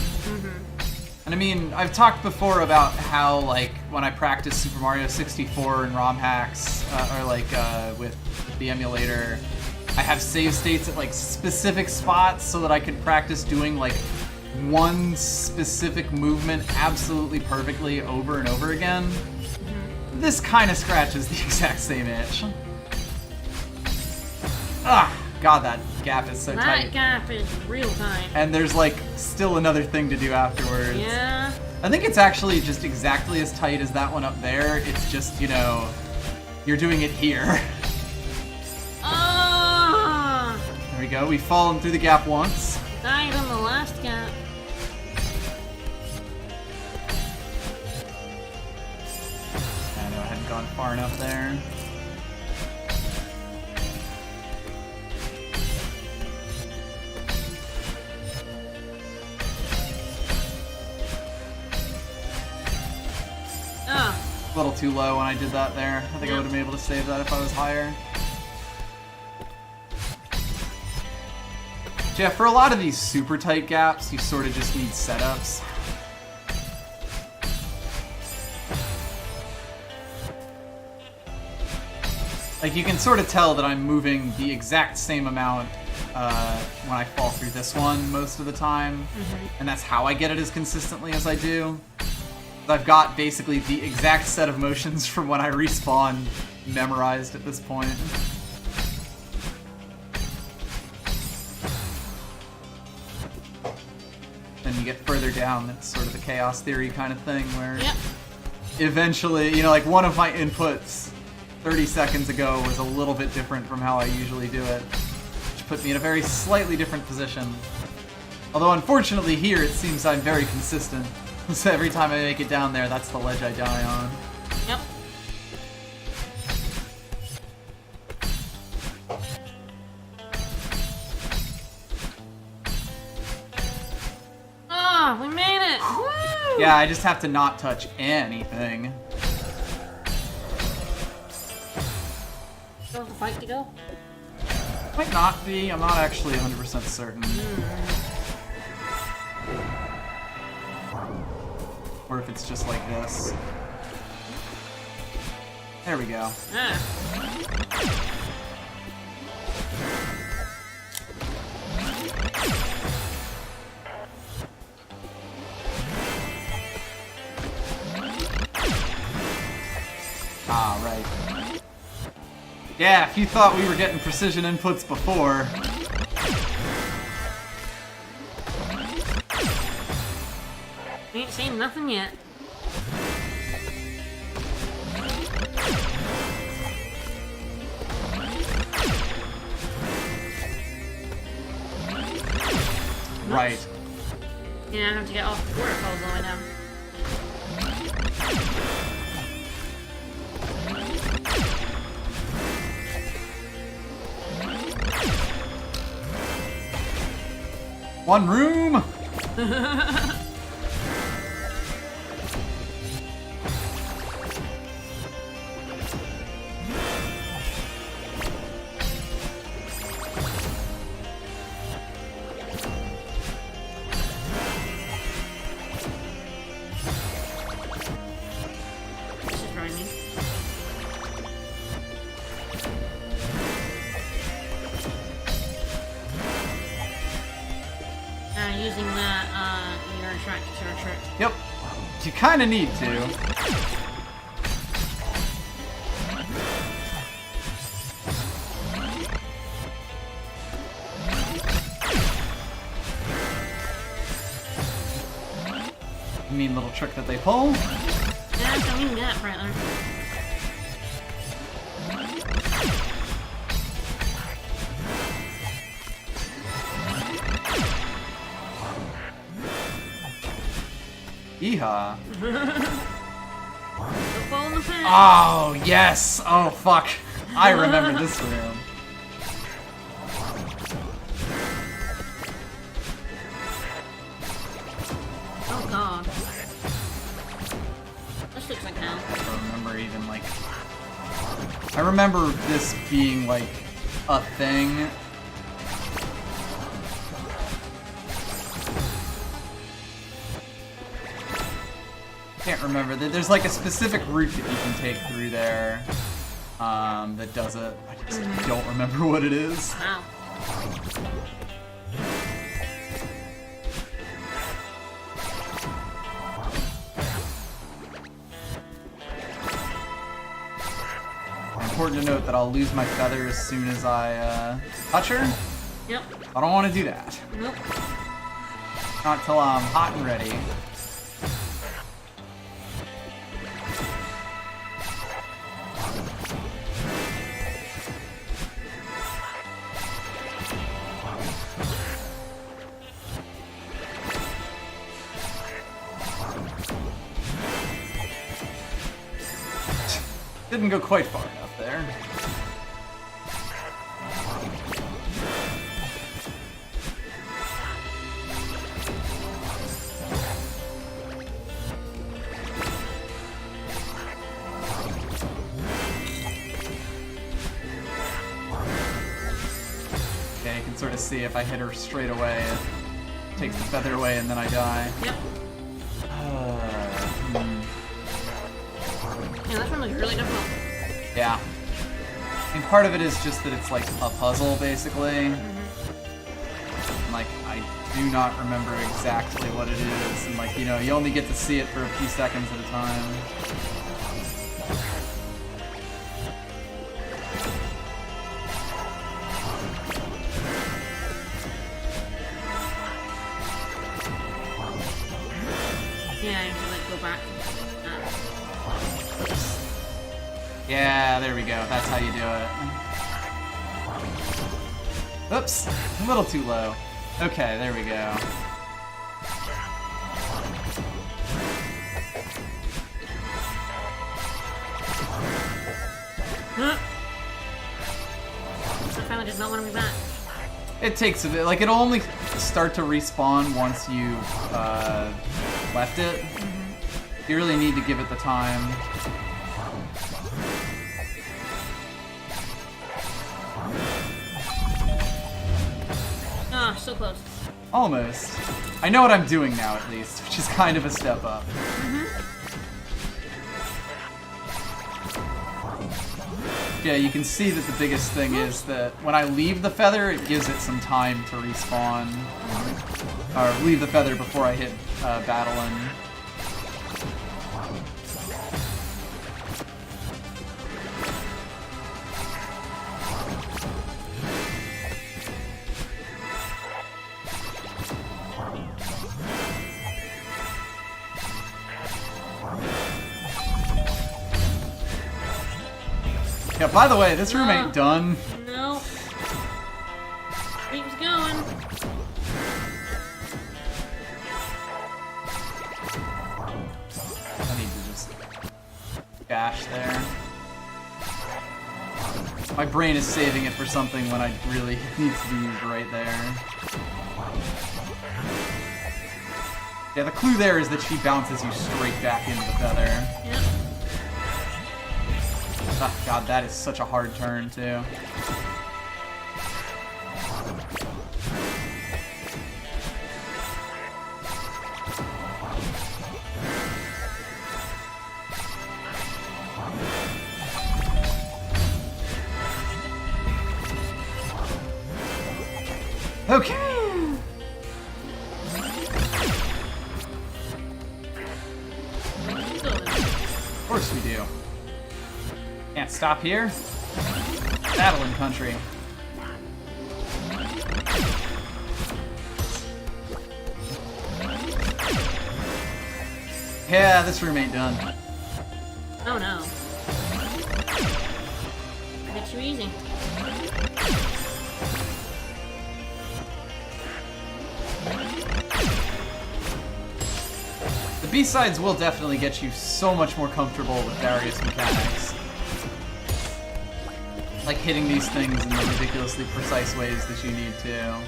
And I mean, I've talked before about how like when I practice Super Mario 64 and ROM hacks, or like with the emulator, I have save states at like specific spots so that I can practice doing like one specific movement absolutely perfectly over and over again. This kind of scratches the exact same itch. Ah, God, that gap is so tight. That gap is real tight. And there's like still another thing to do afterwards. Yeah. I think it's actually just exactly as tight as that one up there. It's just, you know, you're doing it here. Ah! There we go. We've fallen through the gap once. Died on the last gap. I know I hadn't gone far enough there. Ah. A little too low when I did that there. I think I would have been able to save that if I was higher. Yeah, for a lot of these super tight gaps, you sort of just need setups. Like, you can sort of tell that I'm moving the exact same amount when I fall through this one most of the time. And that's how I get it as consistently as I do. I've got basically the exact set of motions from when I respawn memorized at this point. Then you get further down, it's sort of the chaos theory kind of thing where eventually, you know, like one of my inputs 30 seconds ago was a little bit different from how I usually do it, which put me in a very slightly different position. Although unfortunately here it seems I'm very consistent. So every time I make it down there, that's the ledge I die on. Yep. Oh, we made it! Woo! Yeah, I just have to not touch anything. Still have the fight to go? Might not be, I'm not actually 100% certain. Or if it's just like this. There we go. Ah, right. Yeah, if you thought we were getting precision inputs before. We ain't seen nothing yet. Right. Yeah, I have to get off the waterfalls all the way down. One room! This is driving me. Using that, you're attracted to our trick. Yep. You kinda need to. Mean little trick that they pull. Yeah, I mean that, brother. Yeehaw. Don't fall in the pit. Oh, yes! Oh, fuck. I remember this room. Oh god. This looks like hell. I don't remember even, like... I remember this being, like, a thing. Can't remember. There's like a specific route that you can take through there that does it. I just don't remember what it is. Wow. Important to note that I'll lose my feather as soon as I touch her. Yep. I don't want to do that. Nope. Not till I'm hot and ready. Didn't go quite far enough there. Okay, you can sort of see if I hit her straight away, it takes the feather away and then I die. Yep. Yeah, this one looks really difficult. Yeah. And part of it is just that it's like a puzzle, basically. do not remember exactly what it is, and like, you know, you only get to see it for a few seconds at a time. Yeah, you should like go back. Yeah, there we go. That's how you do it. Oops, a little too low. Okay, there we go. Huh? I finally does not want to be back. It takes a bit. Like, it'll only start to respawn once you left it. You really need to give it the time. Ah, so close. Almost. I know what I'm doing now, at least, which is kind of a step up. Yeah, you can see that the biggest thing is that when I leave the feather, it gives it some time to respawn. Or leave the feather before I hit Battlein. Yeah, by the way, this room ain't done. No. Keeps going. I need to just dash there. My brain is saving it for something when I really need to be used right there. Yeah, the clue there is that she bounces you straight back into the feather. Yep. Oh, God, that is such a hard turn, too. Okay. Of course we do. Can't stop here. Battling country. Yeah, this room ain't done. Oh no. I bet you easy. The B-sides will definitely get you so much more comfortable with various mechanics. Like hitting these things in the ridiculously precise ways that you need to.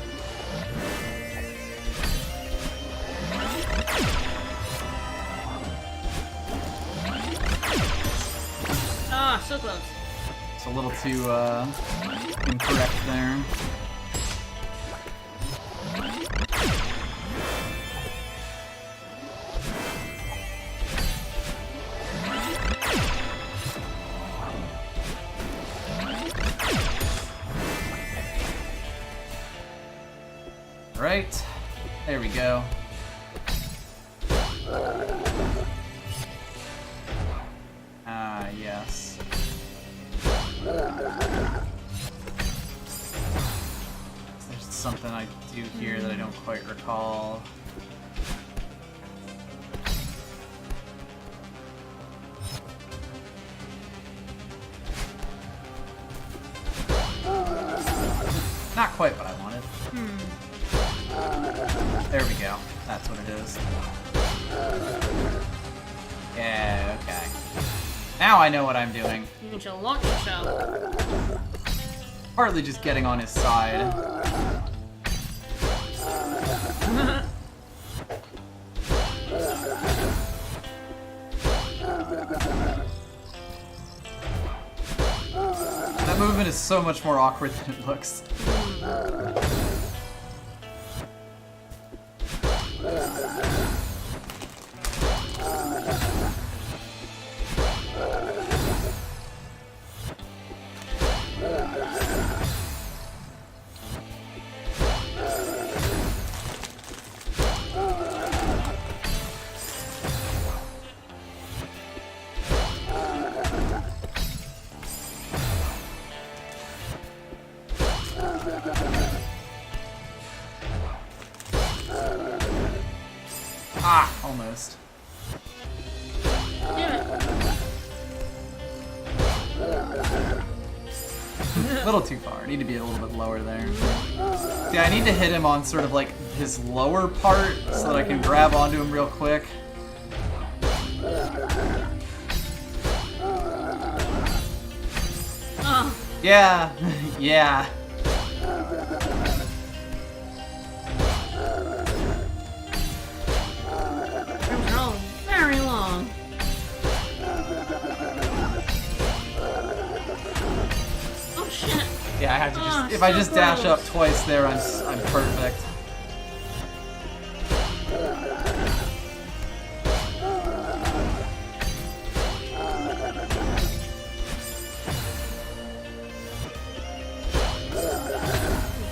Ah, so close. It's a little too incorrect there. Right, there we go. Ah, yes. There's something I do here that I don't quite recall. Not quite what I wanted. There we go. That's what it is. Yeah, okay. Now I know what I'm doing. You need to lock yourself. Partly just getting on his side. That movement is so much more awkward than it looks. Ah, almost. A little too far. I need to be a little bit lower there. Yeah, I need to hit him on sort of like his lower part so that I can grab onto him real quick. Oh. Yeah, yeah. Those are all very long. Oh shit. Yeah, I have to just. Oh, If I so just dash close. up twice there, I'm perfect.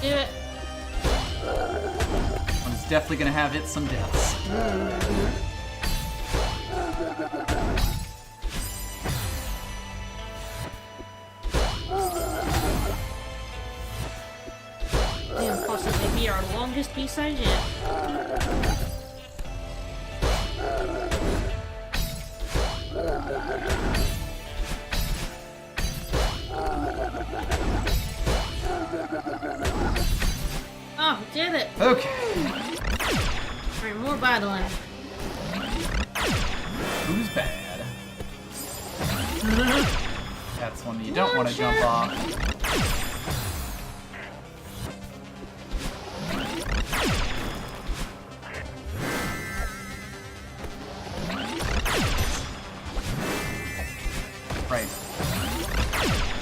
Do it. One's definitely gonna have it some deaths. And possibly be our longest B-side yet. Oh, did it! Okay. Alright, more battling. Who's bad? That's one that you don't want to jump off. Right.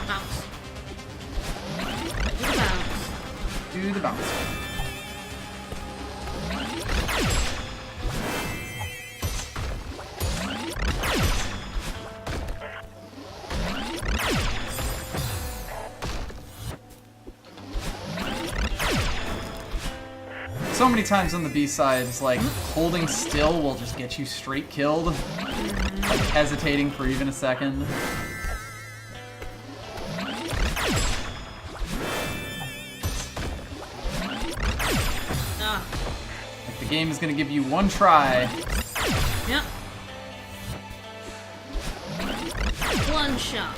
Bounce. Do the bounce. Do the bounce. So many times on the B-sides, like, holding still will just get you straight killed. Like, hesitating for even a second. Ah. Like, the game is gonna give you one try. Yep. One shot.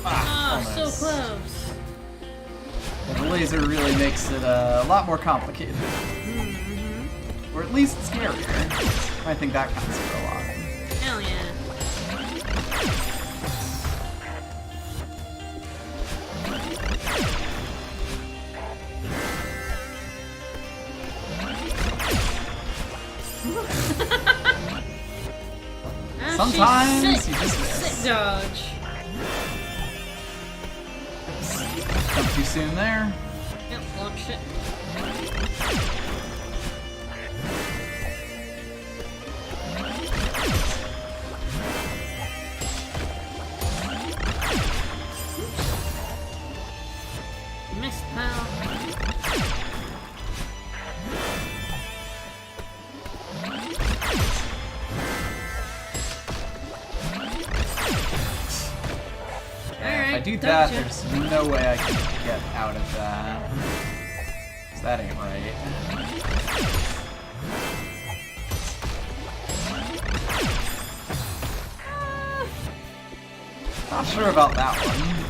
So Almost. close. And the laser really makes it a lot more complicated. Or at least scarier. I think that counts for a lot. Hell yeah. Ah, Sometimes she's sick. you just miss. Sick dodge. Jump too soon there. Yep, launch it. Missed, pal. If I do Alright, that, gotcha. there's no way I can get out of that. 'Cause that ain't right. Not sure about that one.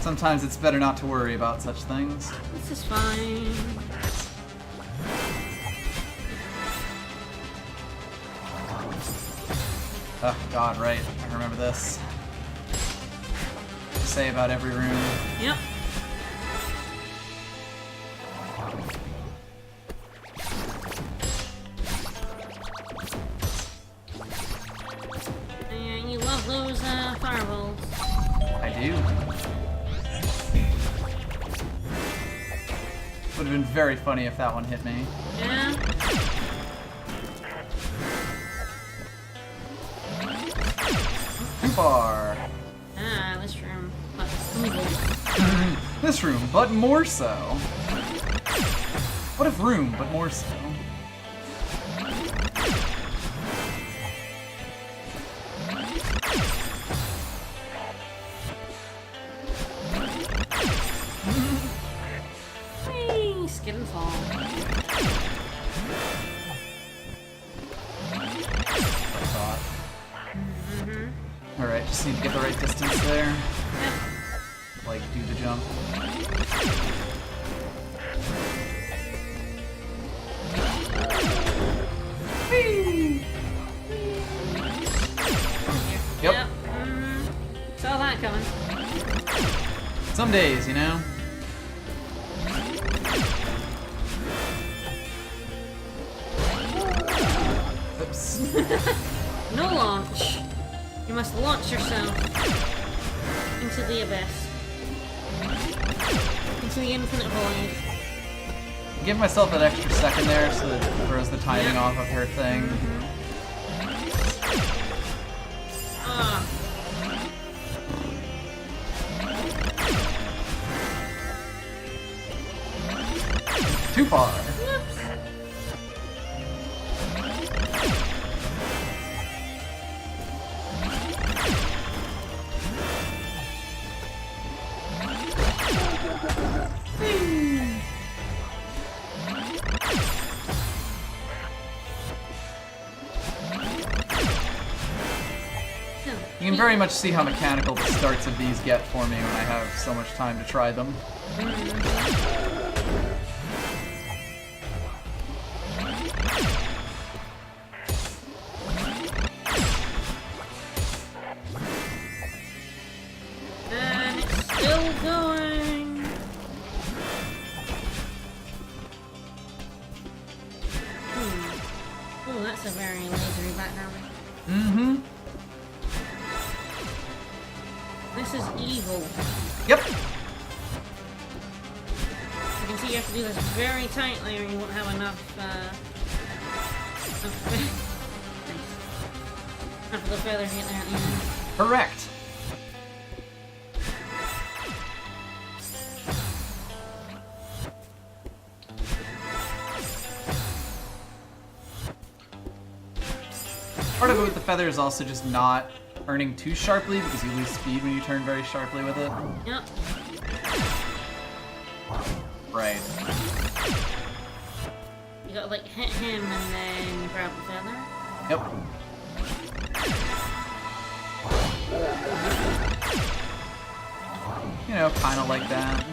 Sometimes it's better not to worry about such things. This is fine. Oh god, right. I remember this. Say about every room. Yep. would have been very funny if that one hit me. Yeah. Too far. Ah, this room. But evil. This room, but more so. What if room, but more so? Whee! Skid and fall. I thought. Alright, just need to get the right distance there. Yep. Like, do the jump. Yep. Saw that coming. Some days, you know? Oops. No launch. You must launch yourself into the abyss. Into the infinite void. Give myself an extra second there so that it throws the timing off of her thing. Ah. Too far. You can very much see how mechanical the starts of these get for me when I have so much time to try them. And it's still going. Oh, that's a very lasery background. Mm-hmm. This is evil. Yep. You can see you have to do this very tightly or you won't have enough, enough of the feather to get there at the end. Correct. Part of it with the feather is also just not turning too sharply because you lose speed when you turn very sharply with it. Yep. Right. You gotta like hit him and then grab the feather. Yep. You know, kind of like that.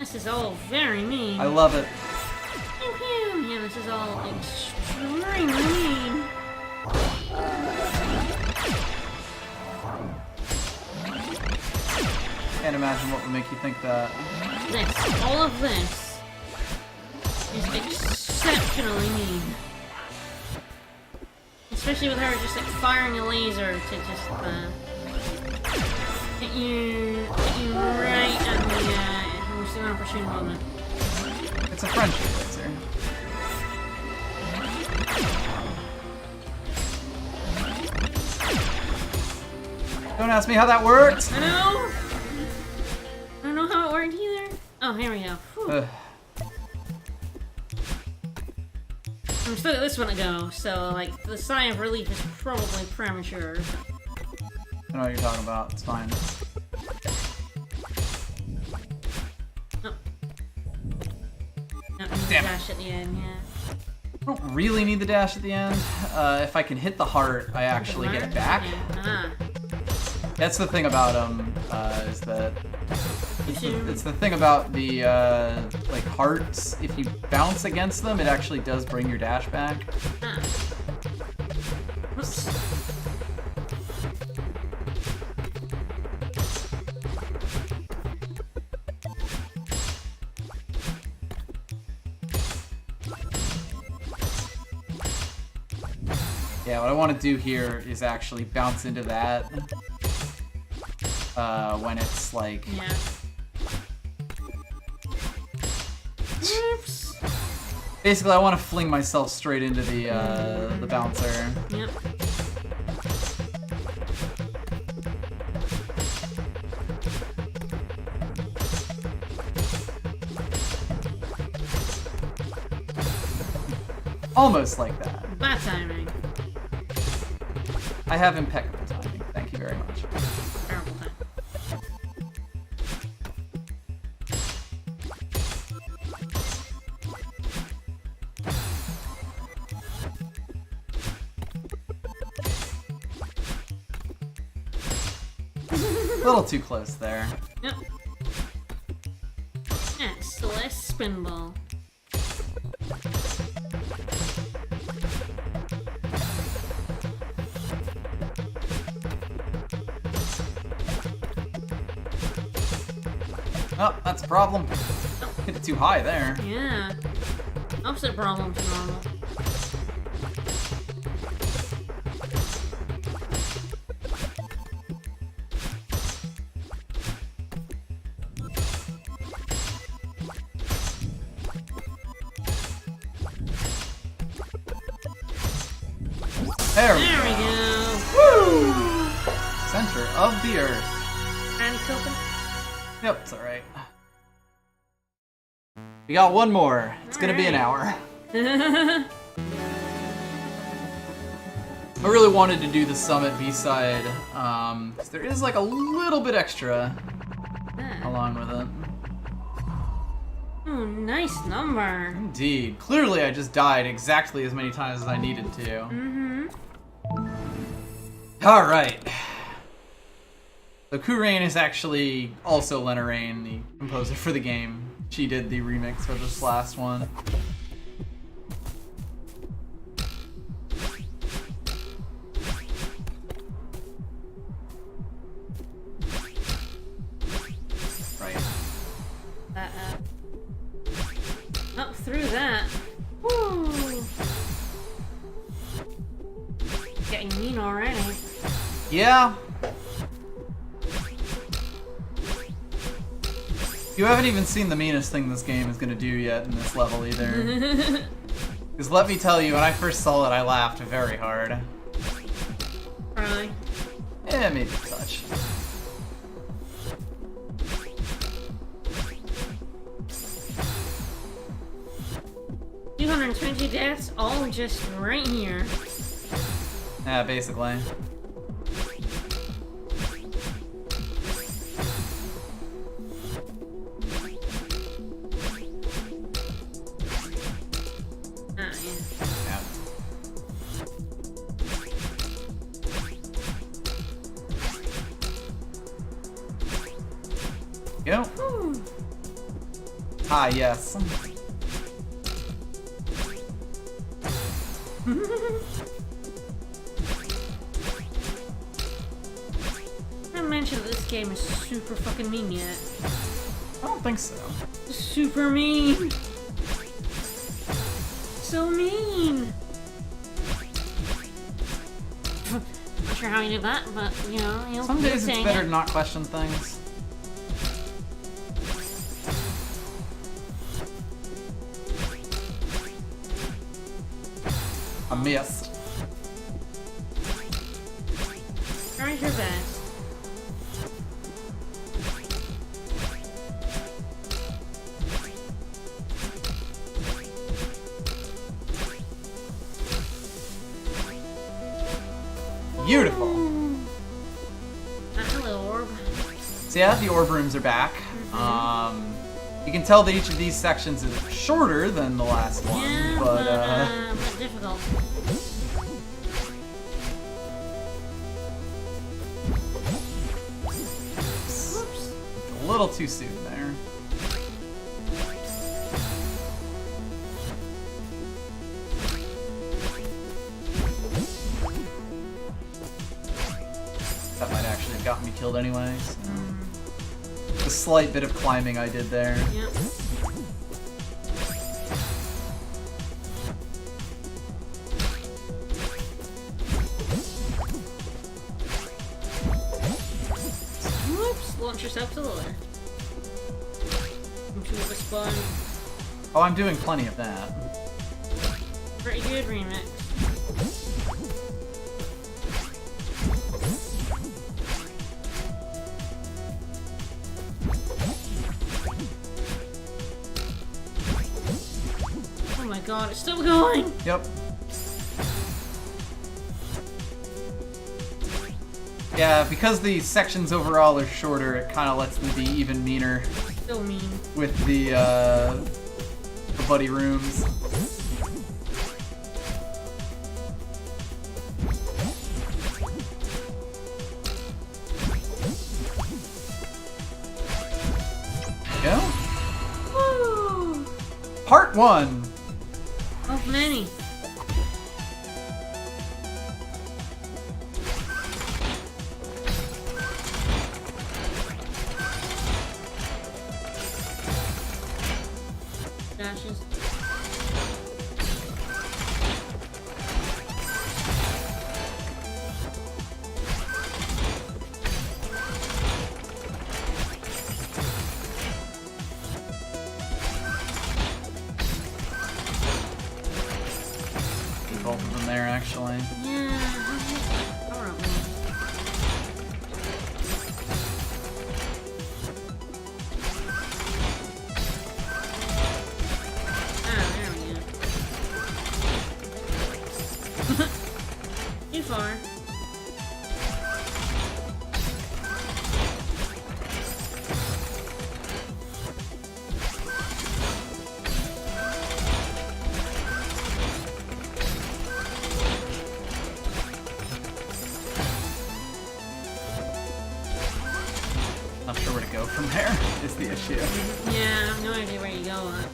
This is all very mean. I love it. Pew, pew. Yeah, this is all extremely mean. Can't imagine what would make you think that. This, all of this, is exceptionally mean. Especially with her just like firing a laser to just hit you right at the most inopportune moment. It's a friendship laser. Don't ask me how that worked. I know. I don't know how it worked either. Oh, here we go. Ugh. I'm still got this one to go, so like the sigh of relief is probably premature. I know what you're talking about. It's fine. Oh. No, Damn it. dash at the end, yeah. I don't really need the dash at the end. If I can hit the heart, I actually get it back. Okay. Ah. That's the thing about is that it's the thing about the like hearts. If you bounce against them, it actually does bring your dash back. Ah. Whoops. Yeah, what I want to do here is actually bounce into that when it's like Yeah. Basically, I want to fling myself straight into the bouncer. Yep. Almost like that. Bad timing. I have impeccable timing. Thank you very much. Terrible time. A little too close there. Yep. Yeah, Celeste Spinball. Oh, that's a problem. Hit it too high there. Yeah. Opposite problem to normal. There we There we go. go. Woo! Center of the earth. And cooking. Yep, it's alright. We got one more. It's gonna be an hour. I really wanted to do the Summit B-side, 'cause there is like a little bit extra along with it. Oh, nice number. Indeed. Clearly I just died exactly as many times as I needed to. Mm-hmm. Alright. So Kurain is actually also Lena Rain, the composer for the game. She did the remix for this last one. Right. Up through that. Woo! Getting mean already. Yeah. You haven't even seen the meanest thing this game is gonna do yet in this level either. Because let me tell you, when I first saw it, I laughed very hard. Really? Eh, maybe a touch. $220 deaths, all just right here. Yeah, basically. Yeah. Go. Whew. Ah, yes. I haven't mentioned that this game is super fucking mean yet. I don't think so. Super mean. So mean. Not sure how you do that, but you know, Some days it's saying better it. to not question things. I missed. Try your best. Beautiful. Hello, orb. So yeah, the orb rooms are back. You can tell that each of these sections is shorter than the last one, Yeah, but difficult. Whoops. a little too soon there. That might actually have gotten me killed anyways. The slight bit of climbing I did there. Yep. Whoops! Launch yourself to the left. Into the spawn. Oh, I'm doing plenty of that. Pretty good remix. Oh my god, it's still going! Yep. Yeah, because the sections overall are shorter, it kind of lets them be even meaner Still mean. with the buddy rooms. Go. Woo! Part 1. Of many. Dashes. Both of them there, actually. Yeah, horrible. Ah, there we go. Too far. Not sure where to go from there, is the issue. Yeah, I have no idea where you go at.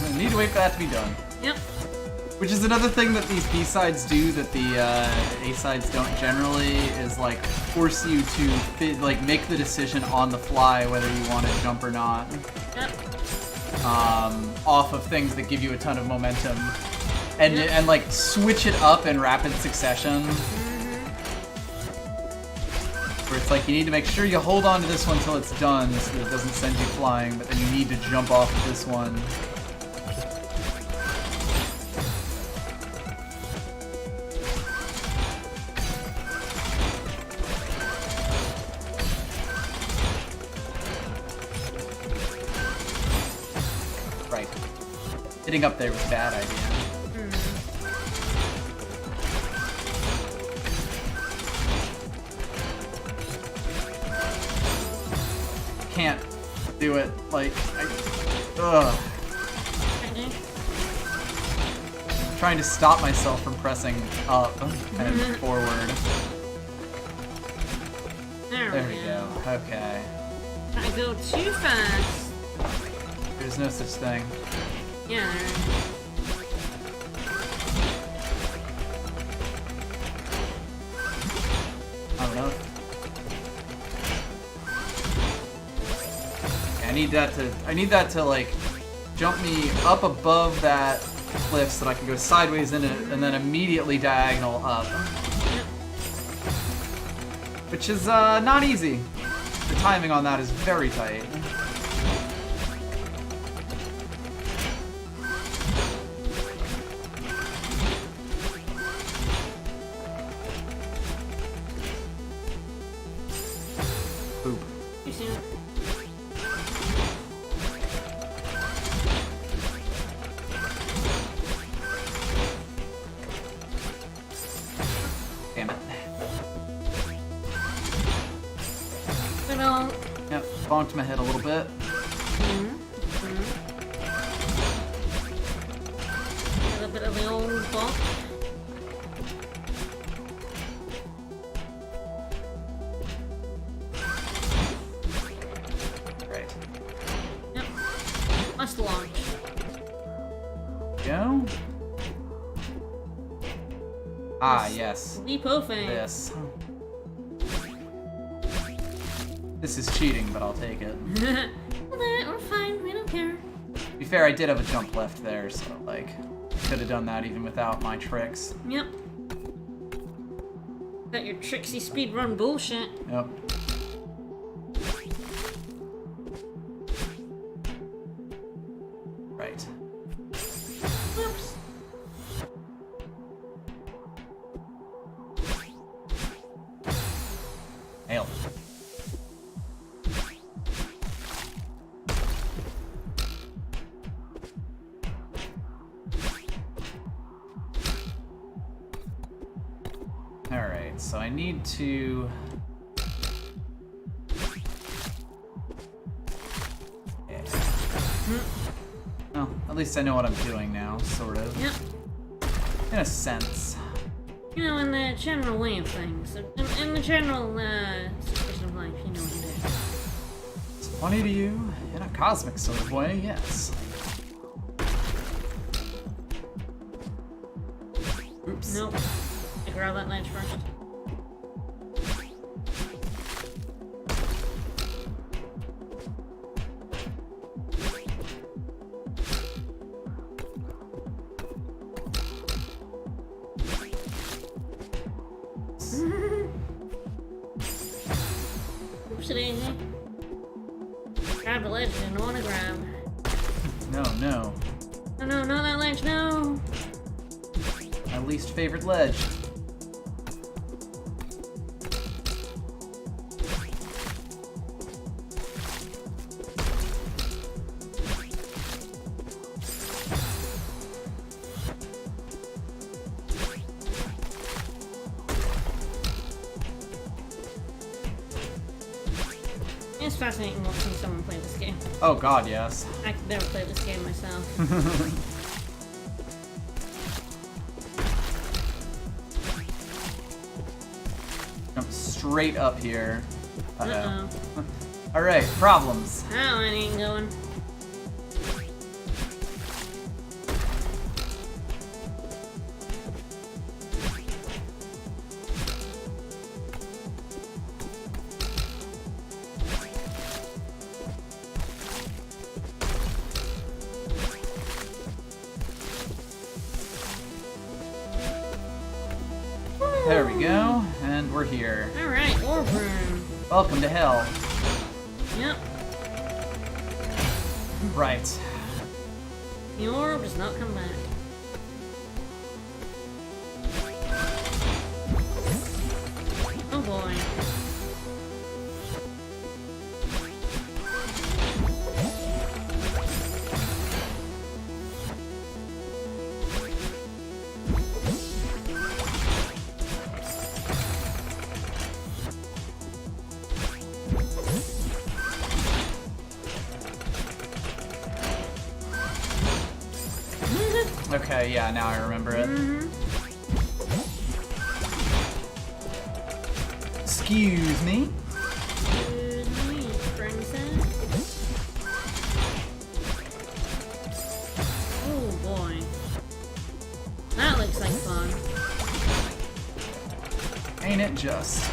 I need to wait for that to be done. Yep. Which is another thing that these B-sides do that the A-sides don't generally, is like force you to make the decision on the fly whether you want to jump or not. Yep. Off of things that give you a ton of momentum. And like switch it up in rapid succession. Where it's like you need to make sure you hold on to this one till it's done so that it doesn't send you flying, but then you need to jump off of this one. Right. Hitting up there was a bad idea. Can't do it. Like, ugh. Trying to stop myself from pressing up and forward. There There we we go. go. Okay. I go too fast. There's no such thing. Yeah, there is. I don't know. Okay, I need that to like jump me up above that cliff so that I can go sideways in it and then immediately diagonal up. Which is not easy. The timing on that is very tight. Boop. You see it? Damn it. Good old. Yep, bonked my head a little bit. A little bit of the old bonk. Right. Yep. Must launch. Go. Ah, yes. Leap Fang. This. This is cheating, but I'll take it. Well, we're fine. We don't care. fair, I did have a jump left there, so, like, I could have done that even without my tricks. Yep. That your tricksy speedrun bullshit. Yep. Right. Oops. Nailed it. Alright, so I need to... Yeah. Well, at least I know what I'm doing now, sort of. Yep. In a sense. You know, in the general way of things. In the general, situation of life, you know what it is. It's funny to you, in a cosmic sort of way, yes. Oops. Nope. I grab that ledge first. Oopsie daisy. Grab the ledge I didn't want to grab. No, no. No, no, not that ledge, no! My least favorite ledge. It's fascinating watching someone play this game. Oh god, yes. I could never play this game myself. Jump straight up here. Uh-oh. Alright, problems. That one ain't going. There we go, and we're here. Alright, orb room. Welcome to hell. Yep. Right. The orb does not come back. Oh boy. Okay, yeah, now I remember it. Excuse me. Excuse me, princess. Oh boy. That looks like fun. Ain't it just?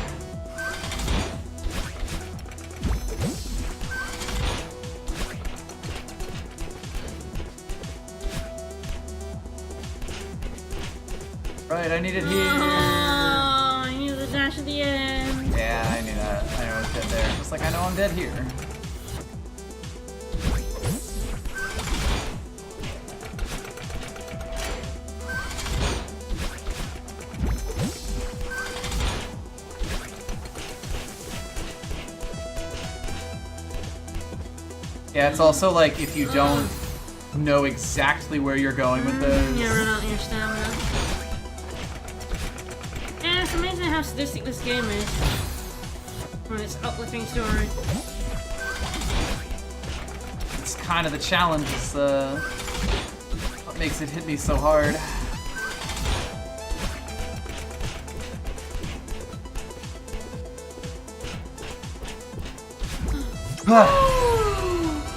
Right, I need it here. Oh, I knew the dash at the end. Yeah, I knew that. I knew I was dead there. Just like I know I'm dead here. Yeah, it's also like if you don't know exactly where you're going with those. Yeah, run out your stamina. Yeah, it's amazing how sadistic this game is. When it's uplifting story. It's kind of the challenge. Is what makes it hit me so hard.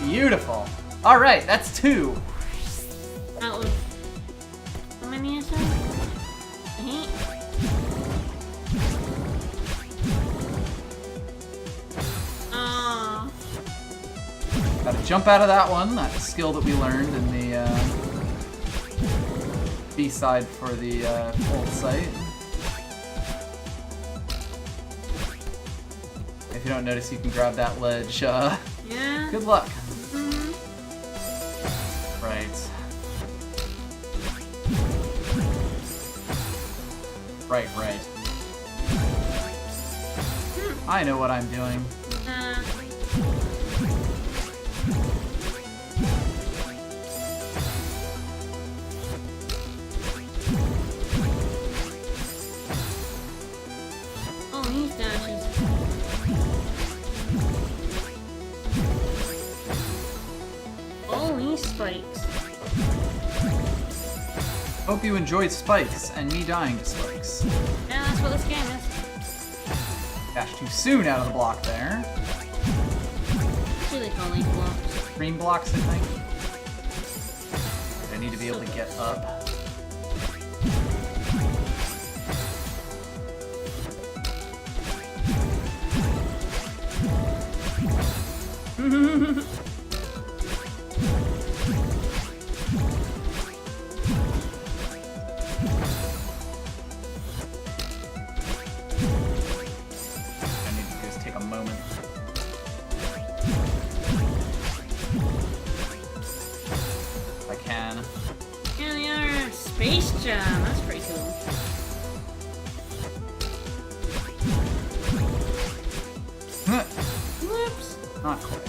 Beautiful. All right, that's 2. That was... How many is that? 8? Gotta jump out of that one, that skill that we learned in the B-side for the old site. If you don't notice, you can grab that ledge. Yeah. Good luck. Mm-hmm. Right. Right. I know what I'm doing. Oh, he's dashes. Oh, he spikes. Hope you enjoyed spikes and me dying to spikes. Yeah, that's what this game is. Dashed too soon out of the block there. What do they call these blocks? Green blocks, I think. I need to be able to get up. Space Jam, that's pretty cool. Whoops. Not quite.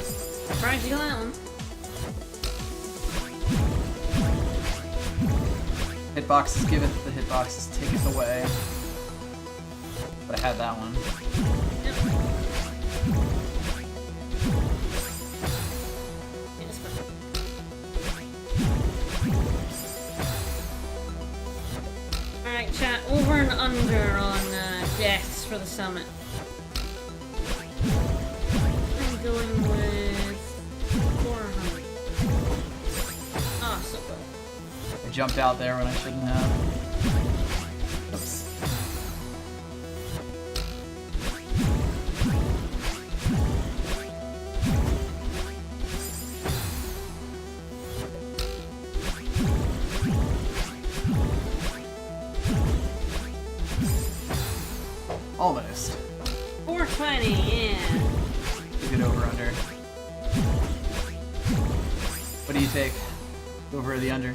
Surprised you got that one. Hitboxes giveth, the hitboxes taketh away. But I had that one. Yep. Alright, chat, over and under on deaths for the summit. I'm going with 400. Ah, so good. I jumped out there when I shouldn't have. Oops. Almost. 420, yeah. A good over under. What do you take? Over or the under?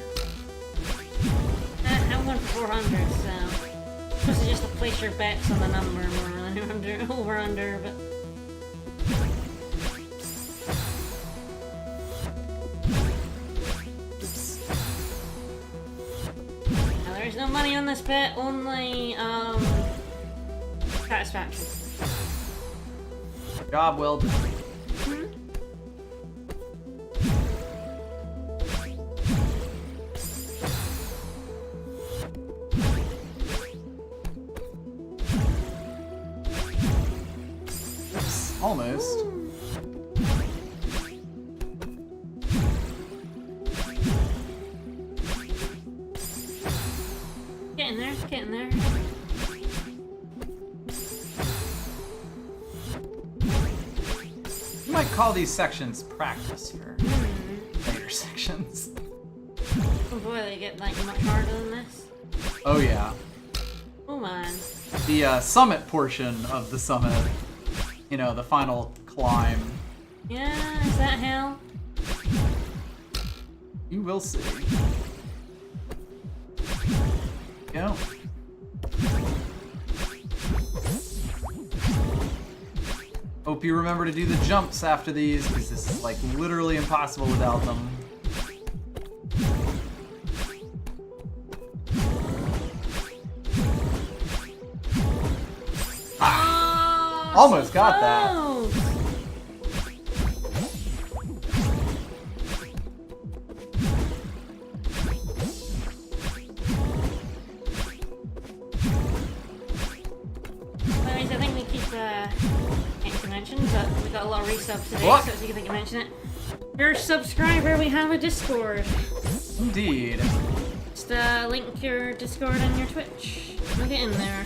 I'm going for 400, so. This is just to place your bets on the number more than under, over under, but. Oops. Now, there is no money on this bet, only, satisfaction. Job well done. Oops, almost. Getting there, getting there. You might call these sections practice for later sections. Oh boy, they get like much harder than this. Oh yeah. Oh man. The summit portion of the summit. You know, the final climb. Yeah, is that hell? You will see. Go. Hope you remember to do the jumps after these, because this is like literally impossible without them. Ah! Almost got that. Anyways, I think we keep can't mention, but we got a lot of resubs today, What? so if you think I mention it. If you're a subscriber, we have a Discord. Indeed. Just link your Discord and your Twitch. You'll get in there.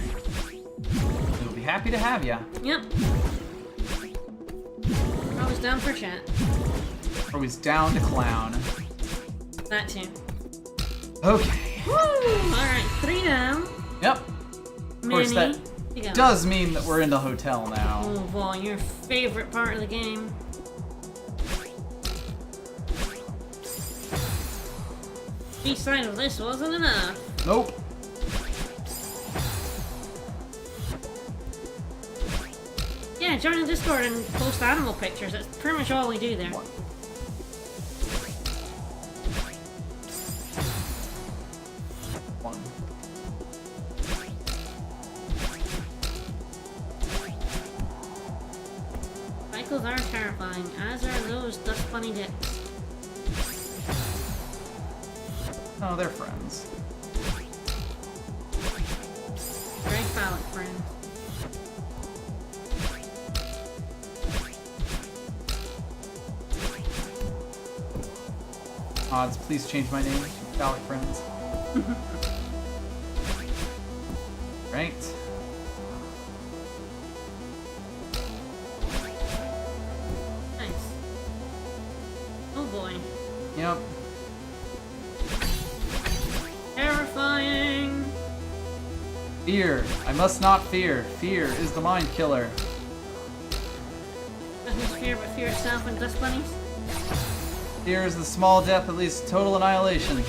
You'll be happy to have ya. Yep. Always down for chat. Always down to clown. That too. Okay. Woo! Alright, 3 down. Yep. Of course, that does mean that we're in the hotel now. Oh boy, your favorite part of the game. B-side of this wasn't enough. Nope. Yeah, join the Discord and post animal pictures. That's pretty much all we do there. One. Cycles are terrifying, as are those dust bunny dicks. Oh, they're friends. Very phallic friends. Odds, please change my name to Phallic Friends. Right. Nice. Oh boy. Yep. Terrifying! Fear. I must not fear. Fear is the mind killer. Nothing's fear but fear itself and dust bunnies? Fear is the small death that leads to total annihilation.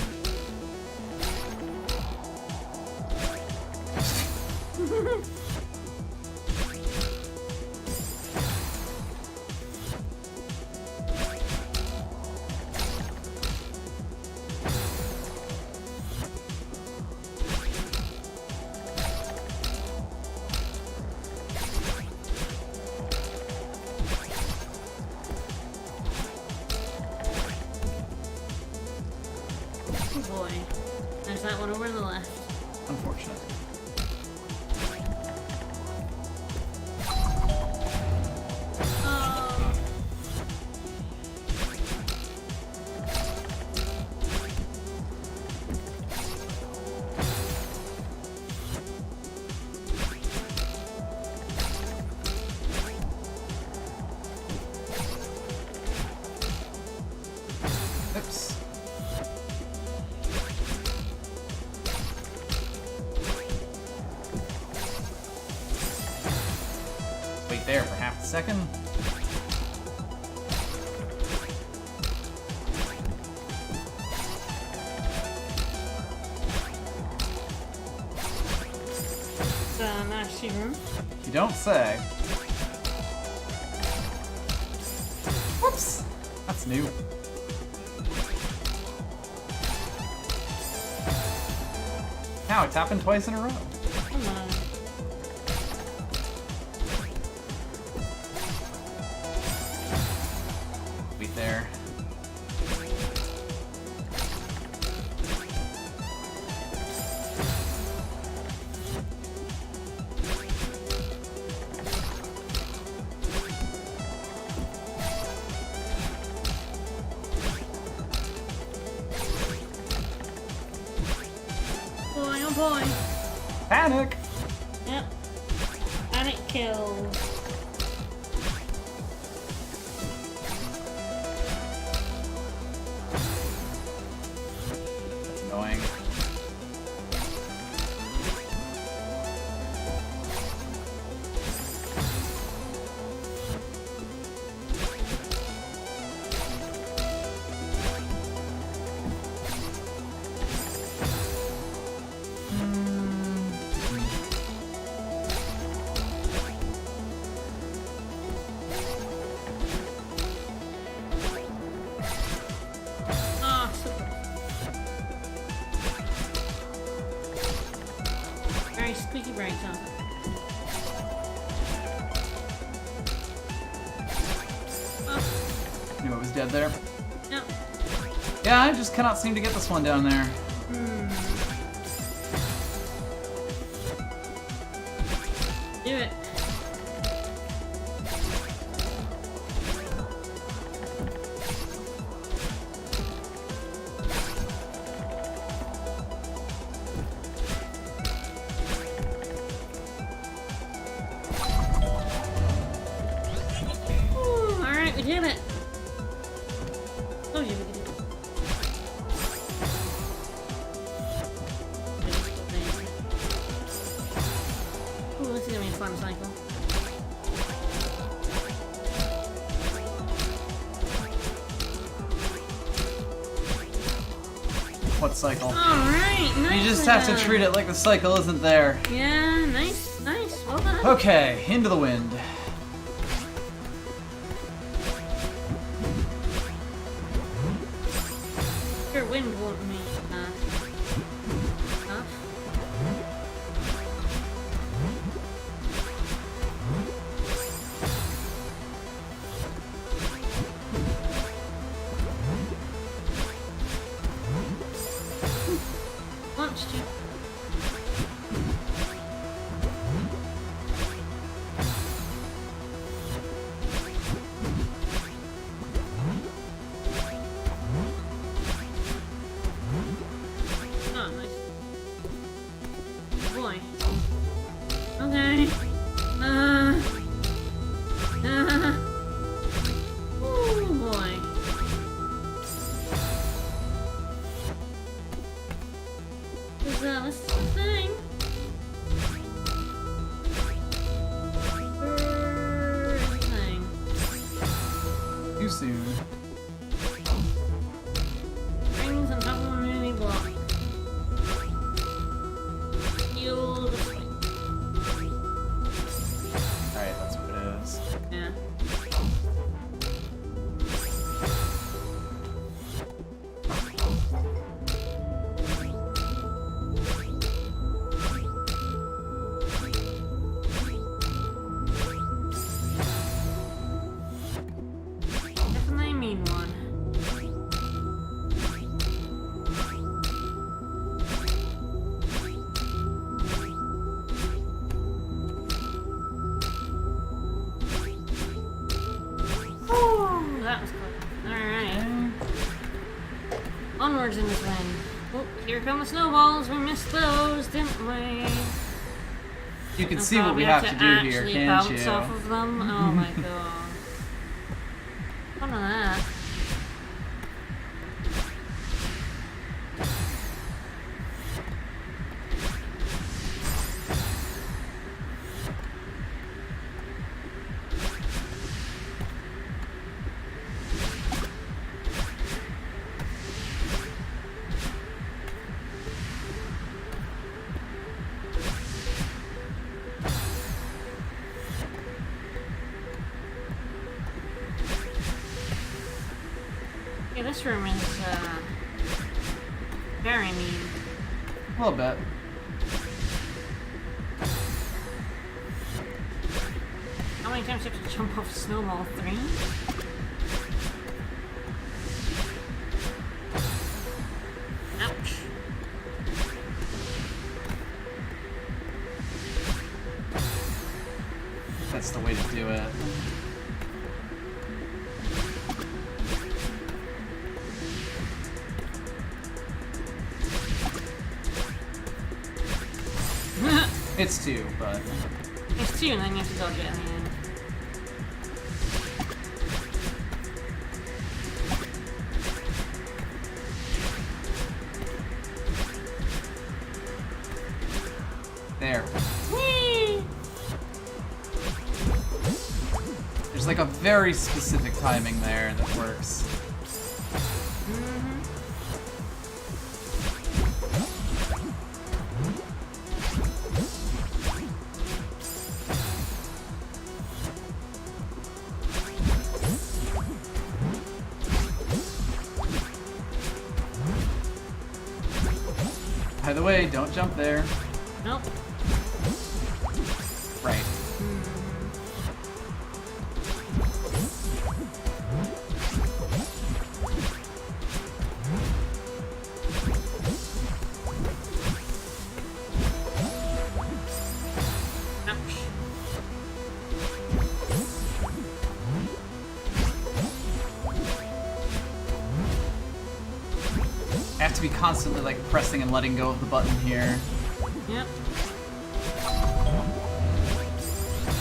Oh boy. There's that one over on the left. Unfortunate. Oh. Oops. Wait there for half a second. It's a nice room. You don't say. Whoops. That's new. Now it's happened twice in a row. Come on. Wait there. Boy, oh boy. Panic! Yep. Panic kills. That's annoying. Ah, super. Very squeaky brakes on. Oh, Knew it was dead there. no. Yeah, I just cannot seem to get this one down there. Do it. did it! Told you we could do it. Ooh, this is gonna be a fun cycle. What cycle? Alright, nice. You just have to treat it like the cycle isn't there. Yeah, nice, nice. Well done. Okay, into the wind. Your wind won't be enough. Launched you. Oh, nice. Boy. Okay. Oh boy. This is the thing. Thing. Too soon. Rings on top of a mini block. Heal the fight. Alright, that's what it is. Yeah. Definitely mean one. Whew, that was close. Alright. Onwards in this wind. Oh, here come the snowballs. We missed those, didn't we? You can Oh see God, what we have to do here, actually can't bounce you? off of them. Oh my god. Fun of that. Yeah, this room is very mean. A little bit. How many times do you have to jump off a snowball? 3? Ouch. That's the way to do it. It's 2, but It's 2 and then you have to dodge it in the end. there. Whee! There's like a very specific timing there that works. By the way, don't jump there. Nope. Right. Ouch. I have to be constantly like pressing and letting go of the button here. Yep.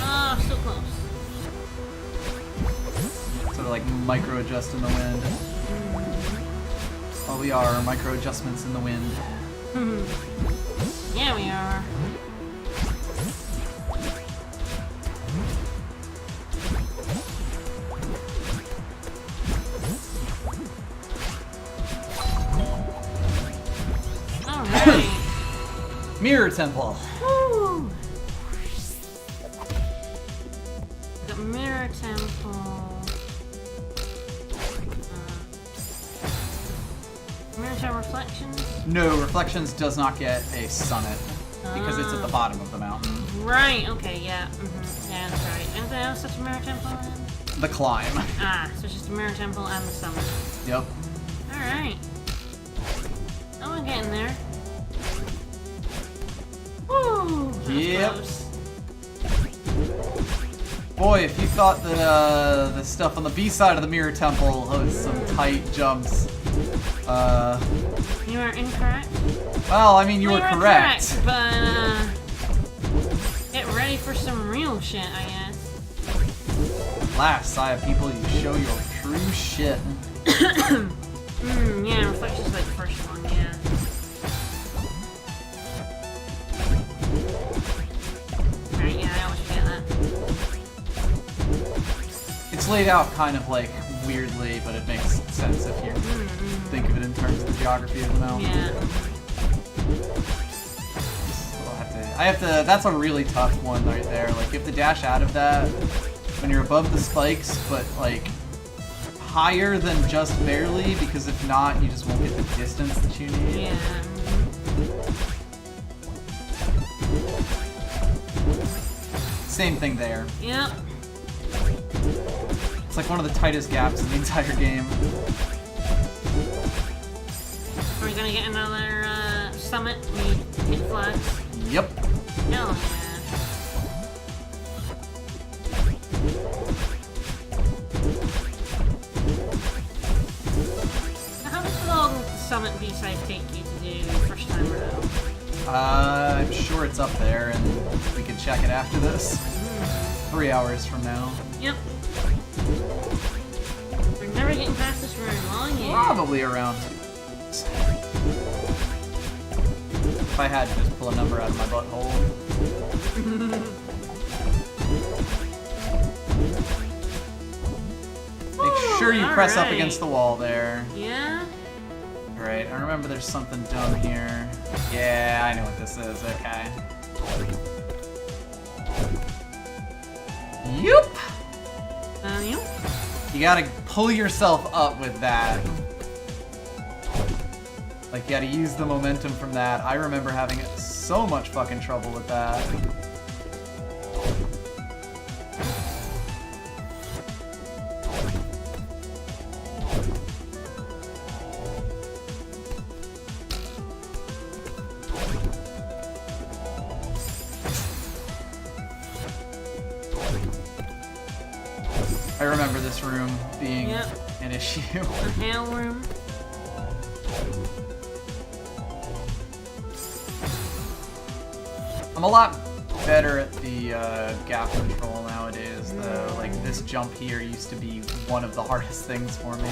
Ah, so close. So like micro adjust in the wind. Well, we are micro adjustments in the wind. Yeah, we are. Alright. Mirror Temple. Woo! The Mirror Temple. Mirror Temple Reflections? No, Reflections does not get a summit because it's at the bottom of the mountain. Right, okay, yeah. Yeah, that's right. Anything else that's a Mirror Temple then? The climb. Ah, so it's just the Mirror Temple and the summit. Yep. Alright. Oh, we're getting there. Woo! That was Yep. close. Boy, if you thought that the stuff on the B side of the Mirror Temple was some tight jumps, You are incorrect. well, I mean, you Well, were you're correct. but, get ready for some real shit, I guess. Last Saya people, you show your true shit. Yeah, Reflection's like the first one, yeah. Alright, yeah, I always forget that. It's laid out kind of like weirdly, but it makes sense if you think of it in terms of the geography of the mountain. Yeah. So I have to, that's a really tough one right there. Like, you have to dash out of that when you're above the spikes, but like higher than just barely, because if not, you just won't get the distance that you need. Yeah. Same thing there. Yep. It's like one of the tightest gaps in the entire game. Are we gonna get another summit? We hit flags. Yep. Hell yeah. How long does the summit B-side take you to do first time around? I'm sure it's up there, and we can check it after this. 3 hours from now. Yep. We're never getting past this very long yet. Probably around 2. If I had to just pull a number out of my butthole. Make sure you press up alright. against the wall there. Yeah? Right, I remember there's something dumb here. Yeah, I know what this is, okay. Yup! You? You gotta pull yourself up with that. Like, you gotta use the momentum from that. I remember having so much fucking trouble with that. I remember this room being Yep. an issue. The hail room? I'm a lot better at the gap control nowadays, though. Like, this jump here used to be one of the hardest things for me.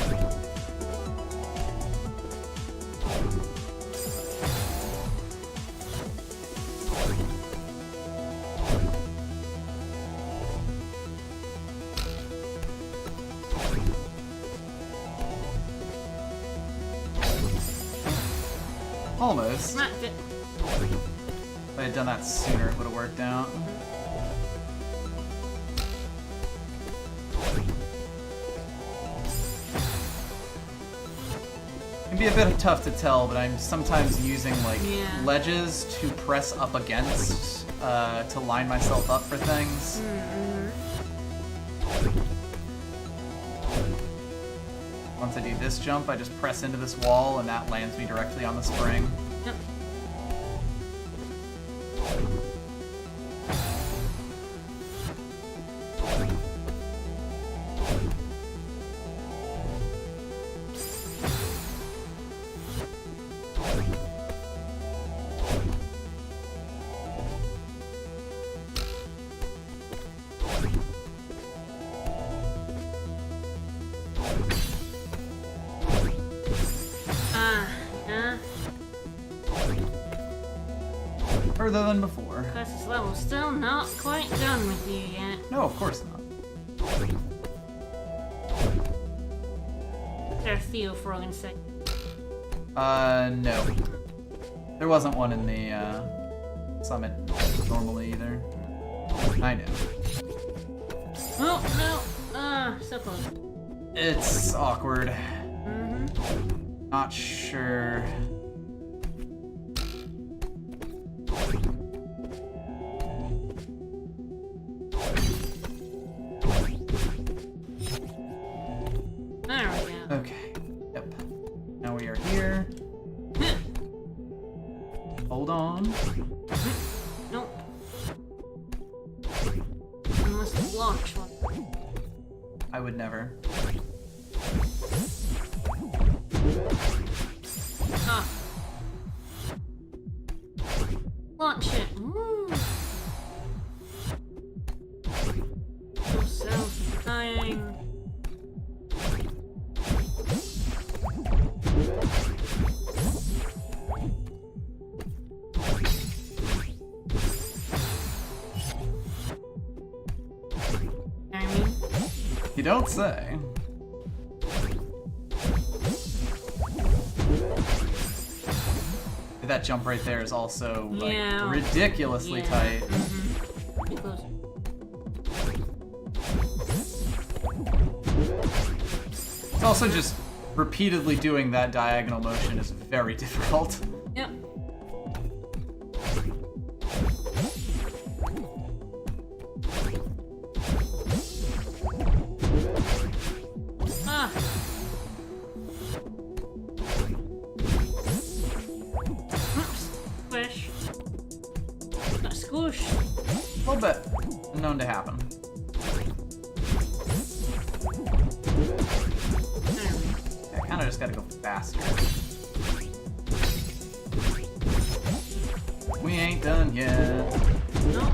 Almost. Smacked it. If I had done that sooner, it would have worked out. It can be a bit tough to tell, but I'm sometimes using like Yeah. ledges to press up against to line myself up for things. Once I do this jump, I just press into this wall and that lands me directly on the spring. Yep. further than before. Because this level's still not quite done with you yet. No, of course not. There, Theo, for argument's sake. No. There wasn't one in the, summit normally either. I know. Oh, no! So close. It's awkward. Mm-hmm. Not sure. There we go. Okay. Yep. Now we are here. Hold on. Nope. Unless the launch one. I would never. Ah. Launch it. Woo. So self-denying. You don't say. That jump right there is also like ridiculously tight. Mm-hmm. Close. It's also just repeatedly doing that diagonal motion is very difficult. Yep. Ah. Squish. Not squish. A little bit known to happen. I kind of just gotta go faster. We ain't done yet. Nope.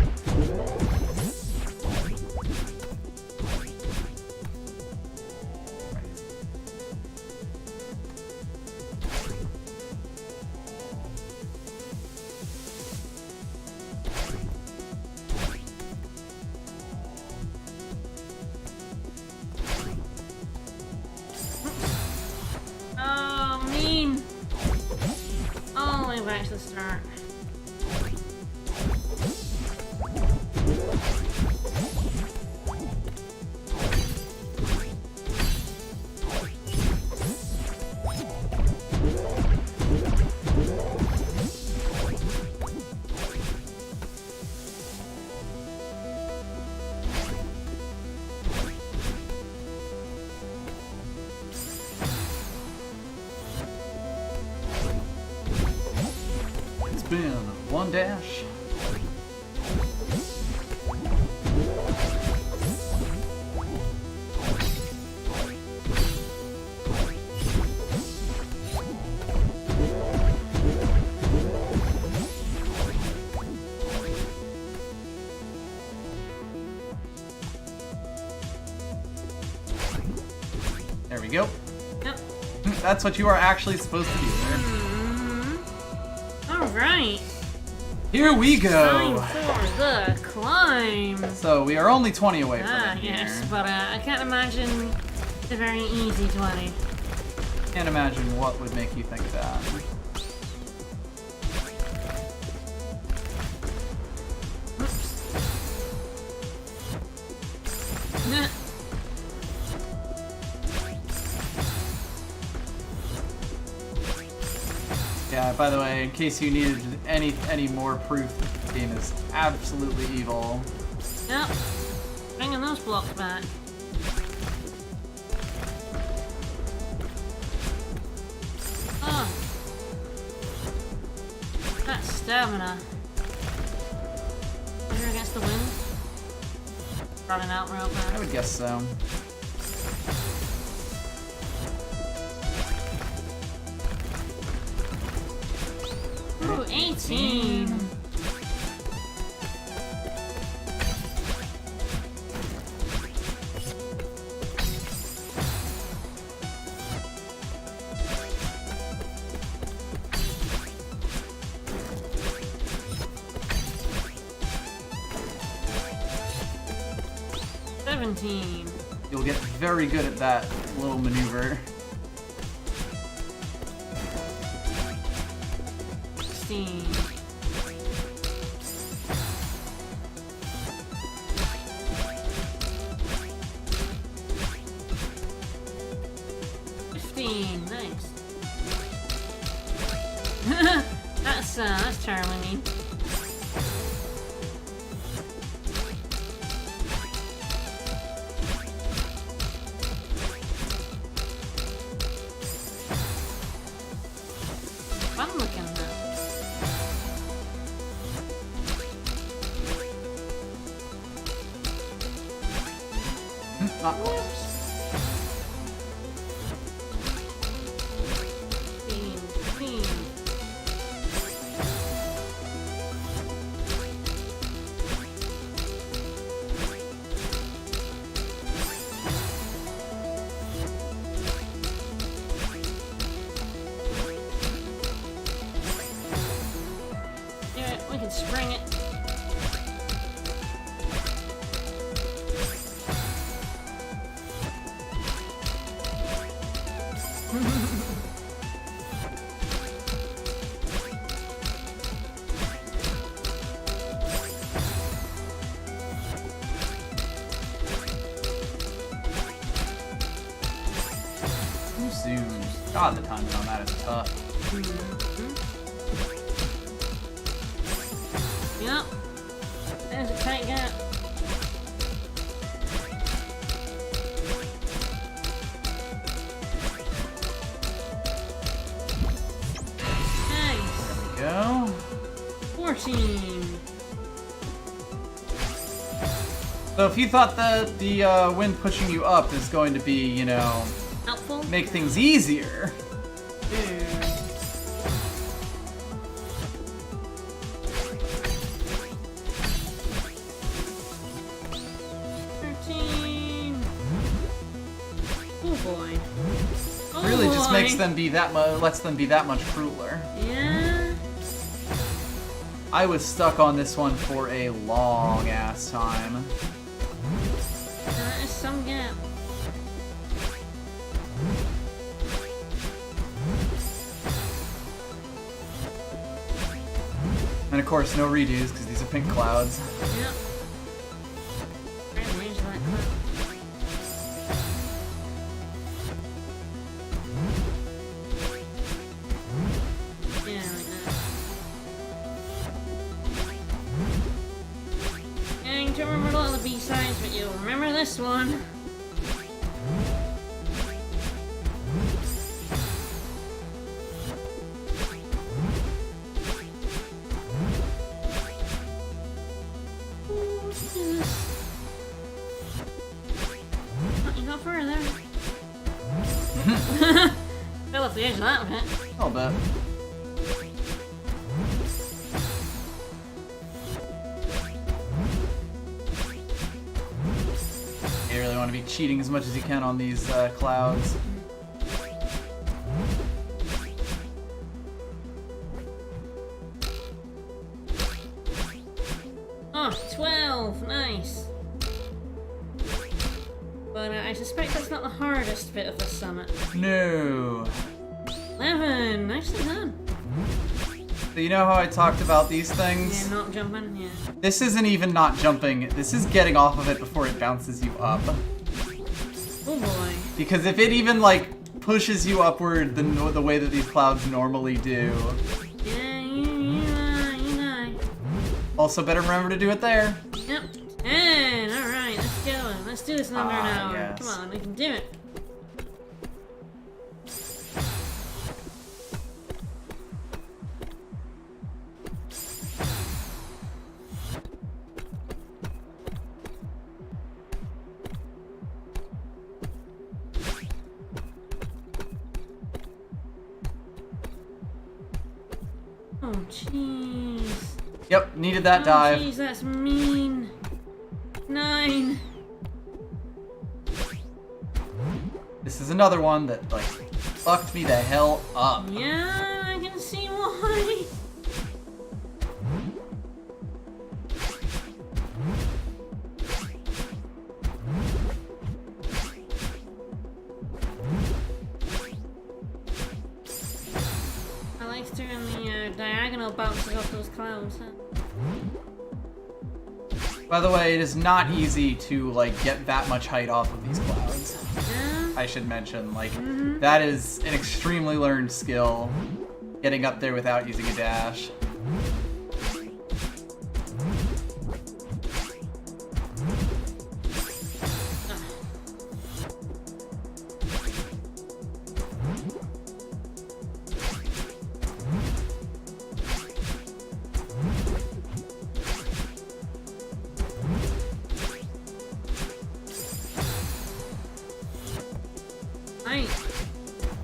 Oh, mean. All the way back to the start. It's been one dash. There we go. Yep. That's what you are actually supposed to do there. Alright. Here we Time go. for the climb. So we are only 20 away from it here. Yes, but I can't imagine it's a very easy 20. Can't imagine what would make you think that. Nah. Yeah, by the way, in case you needed any more proof, the game is absolutely evil. Yep. Bringing those blocks back. Oh. That stamina. You're against the wind? Running out real I fast. would guess so. Ooh, 18. 17. You'll get very good at that little maneuver. 16. 15. Nice. That's terribly mean. Fun looking though. Not close. 15. Yeah, we can spring it. Too soon. God, the timing on that is tough. Yep. There's a tight gap. Nice. There we go. 14. So if you thought that the wind pushing you up is going to be, you know, Helpful? make things easier. 13. Oh boy. Oh Really just boy. makes them be that lets them be that much crueler. Yeah. I was stuck on this one for a long ass time. There is some gap. And of course, no redos because these are pink clouds. Yep. Right, there's that cloud. Yeah, like that. Yeah, you don't remember a lot of the B-sides, but you'll remember this one. Ooh, let's do this. Oh, you go further. Fell off the edge of that bit. A little bit. You really want to be cheating as much as you can on these clouds. Oh, 12. Nice. But I suspect that's not the hardest bit of the summit. No. 11. Nicely done. So you know how I talked about these things? Yeah, not jumping. Yeah. This isn't even not jumping. This is getting off of it before it bounces you up. Oh boy. Because if it even like pushes you upward the way that these clouds normally do. Yeah, you know. Also, better remember to do it there. Yep. 10. All right, let's go. Let's do this in under an hour. Yes. Come on, we can do it. Oh, jeez. Yep, needed that Oh, dive. jeez, that's mean. 9. This is another one that like fucked me the hell up. Yeah, I can see why. know, bounces off those clouds, huh? By the way, it is not easy to, like, get that much height off of these clouds. Yeah. I should mention, like, that is an extremely learned skill, getting up there without using a dash.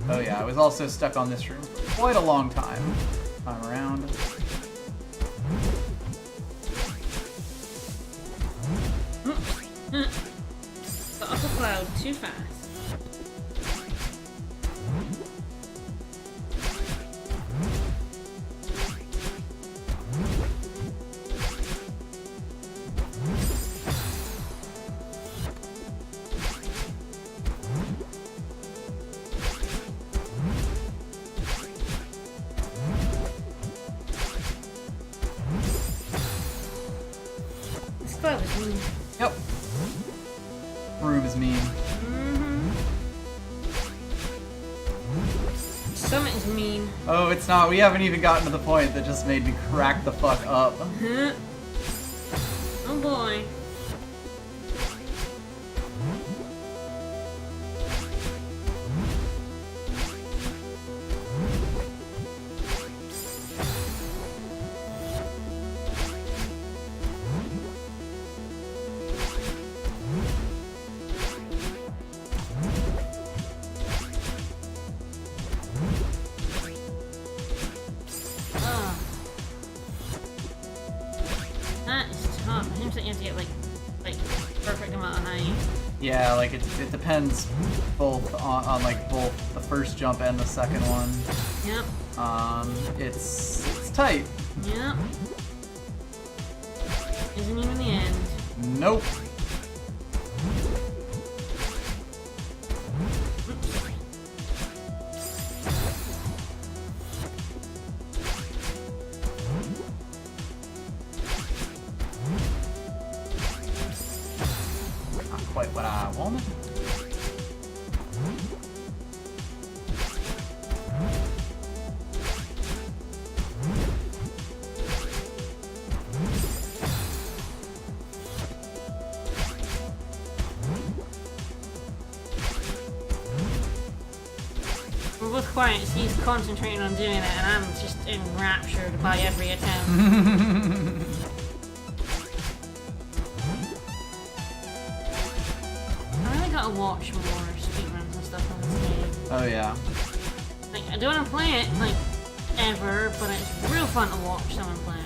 Oh yeah, I was also stuck on this room for quite a long time around. Got off a cloud too fast. This cloud is mean. Yep. Room is mean. Summit is mean. Oh, it's not. We haven't even gotten to the point that just made me crack the fuck up. Oh boy. That is tough. It seems like you have to get like perfect amount of height. Yeah, like it depends both on like both the first jump and the second one. Yep. It's tight. Yep. Isn't even the end. Nope. Not quite what I wanted. We're both quiet, so he's concentrating on doing it, and I'm just enraptured by every attempt. I really gotta watch more speedruns and stuff on this game. Oh yeah. Like, I don't want to play it, like, ever, but it's real fun to watch someone play it.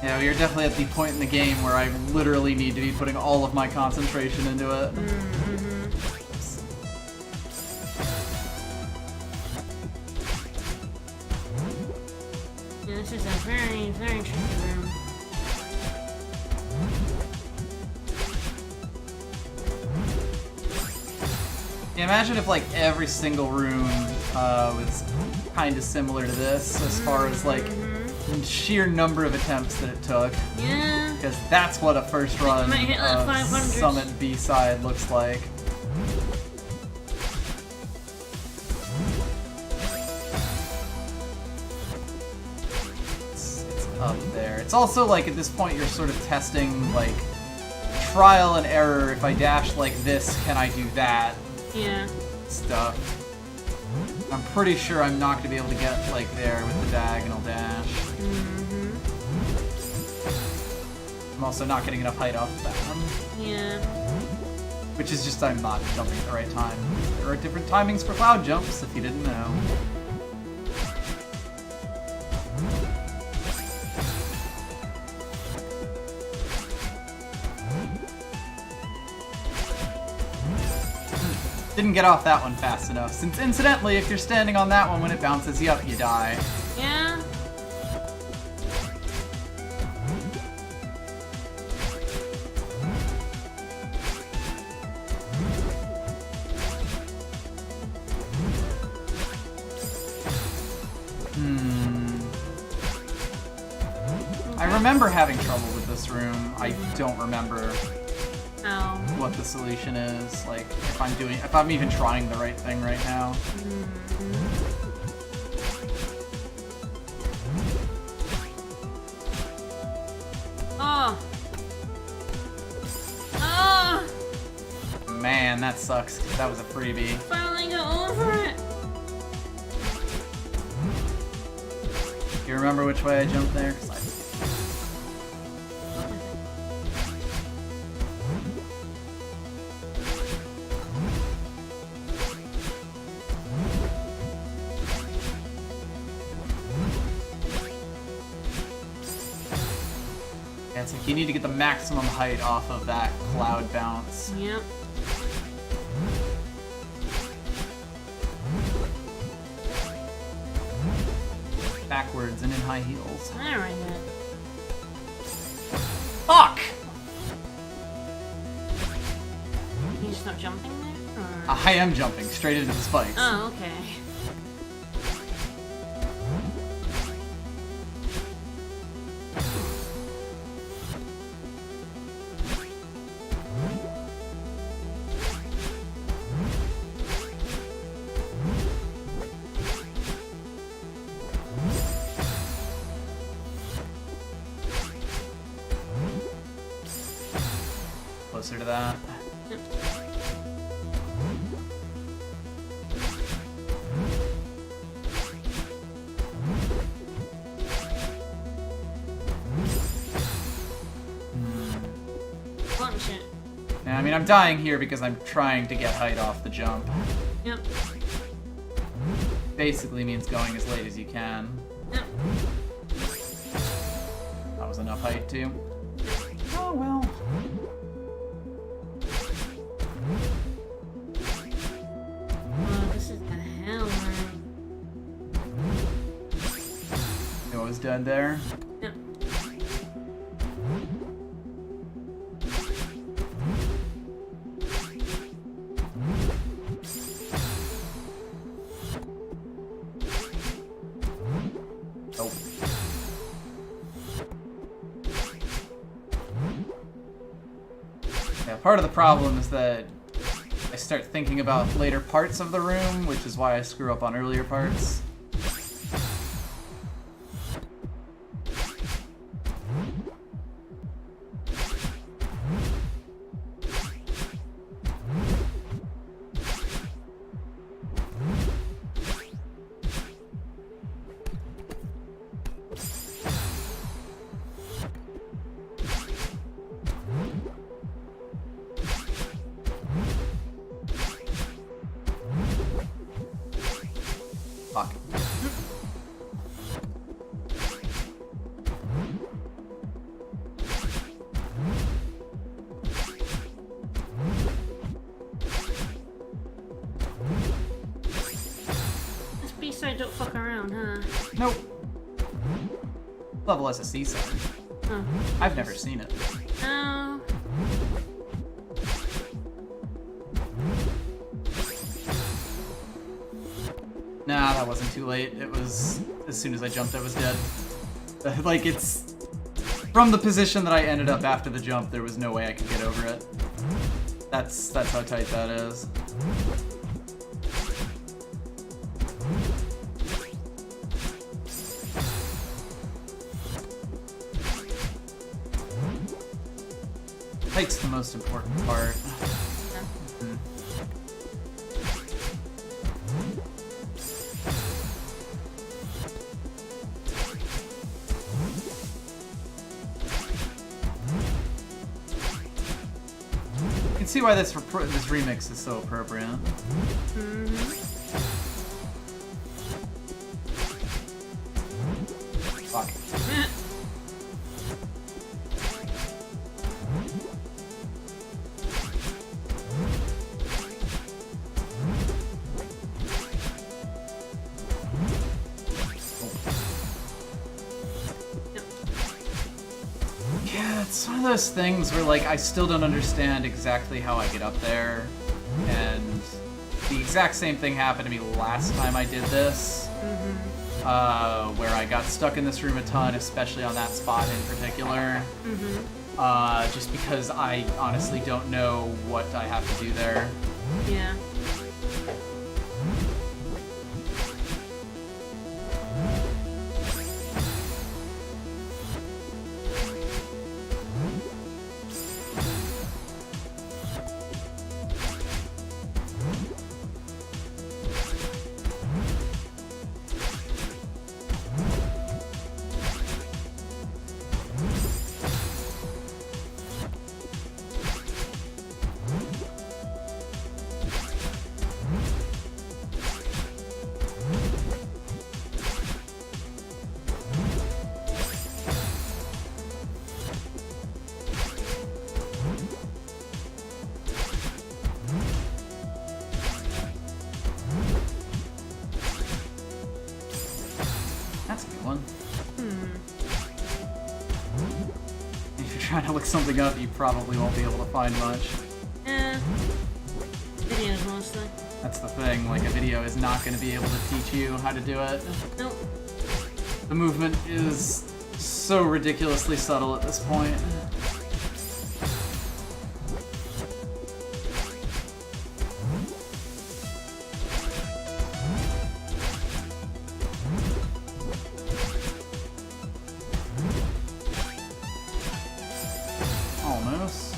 Yeah, we are definitely at the point in the game where I literally need to be putting all of my concentration into it. Yeah, this is a very, very tricky room. Yeah, imagine if like every single room was kind of similar to this as far as like sheer number of attempts that it took. Yeah. Because that's what a first run might hit that of 500. Summit B-side looks like. It's up there. It's also like at this point you're sort of testing like trial and error. If I dash like this, can I do that? Yeah. Stuff. I'm pretty sure I'm not going to be able to get like there with the diagonal dash. I'm also not getting enough height off that one. Yeah. Which is just I'm not jumping at the right time. There are different timings for cloud jumps, if you didn't know. Didn't get off that one fast enough, since incidentally, if you're standing on that one when it bounces you up, you die. Yeah. I remember having trouble with this room. I don't remember Oh. what the solution is. Like, if I'm even trying the right thing right now. Oh. Oh. Man, that sucks. That was a freebie. Finally got over it. Do you remember which way I jumped there? 'Cause Yeah, it's like you need to get the maximum height off of that cloud bounce. Yep. Backwards and in high heels. Alright then. Fuck! You just not jumping there? Or... I am jumping straight into the spikes. Oh, okay. Closer to that. Punch it. Yeah, I mean, I'm dying here because I'm trying to get height off the jump. Yep. Basically means going as late as you can. Yep. That was enough height, too. Oh, well. Oh, this is the hell, man. It was dead there. Yep. Oh. Yeah, part of the problem is that I start thinking about later parts of the room, which is why I screw up on earlier parts. Fuck. This B-side don't fuck around, huh? Nope. Level as a seaside. Oh. I've never seen it. Oh. Nah, that wasn't too late. It was... as soon as I jumped, I was dead. Like, it's... from the position that I ended up after the jump, there was no way I could get over it. That's how tight that is. Height's the most important part. You can see why this remix is so appropriate. Fuck. Yeah, it's one of those things where, like, I still don't understand exactly how I get up there, and the exact same thing happened to me last time I did this. where I got stuck in this room a ton, especially on that spot in particular. Just because I honestly don't know what I have to do there. Yeah. That's a good one. If you're trying to look something up, you probably won't be able to find much. Videos mostly. That's the thing, like a video is not going to be able to teach you how to do it. Nope. The movement is so ridiculously subtle at this point. Almost.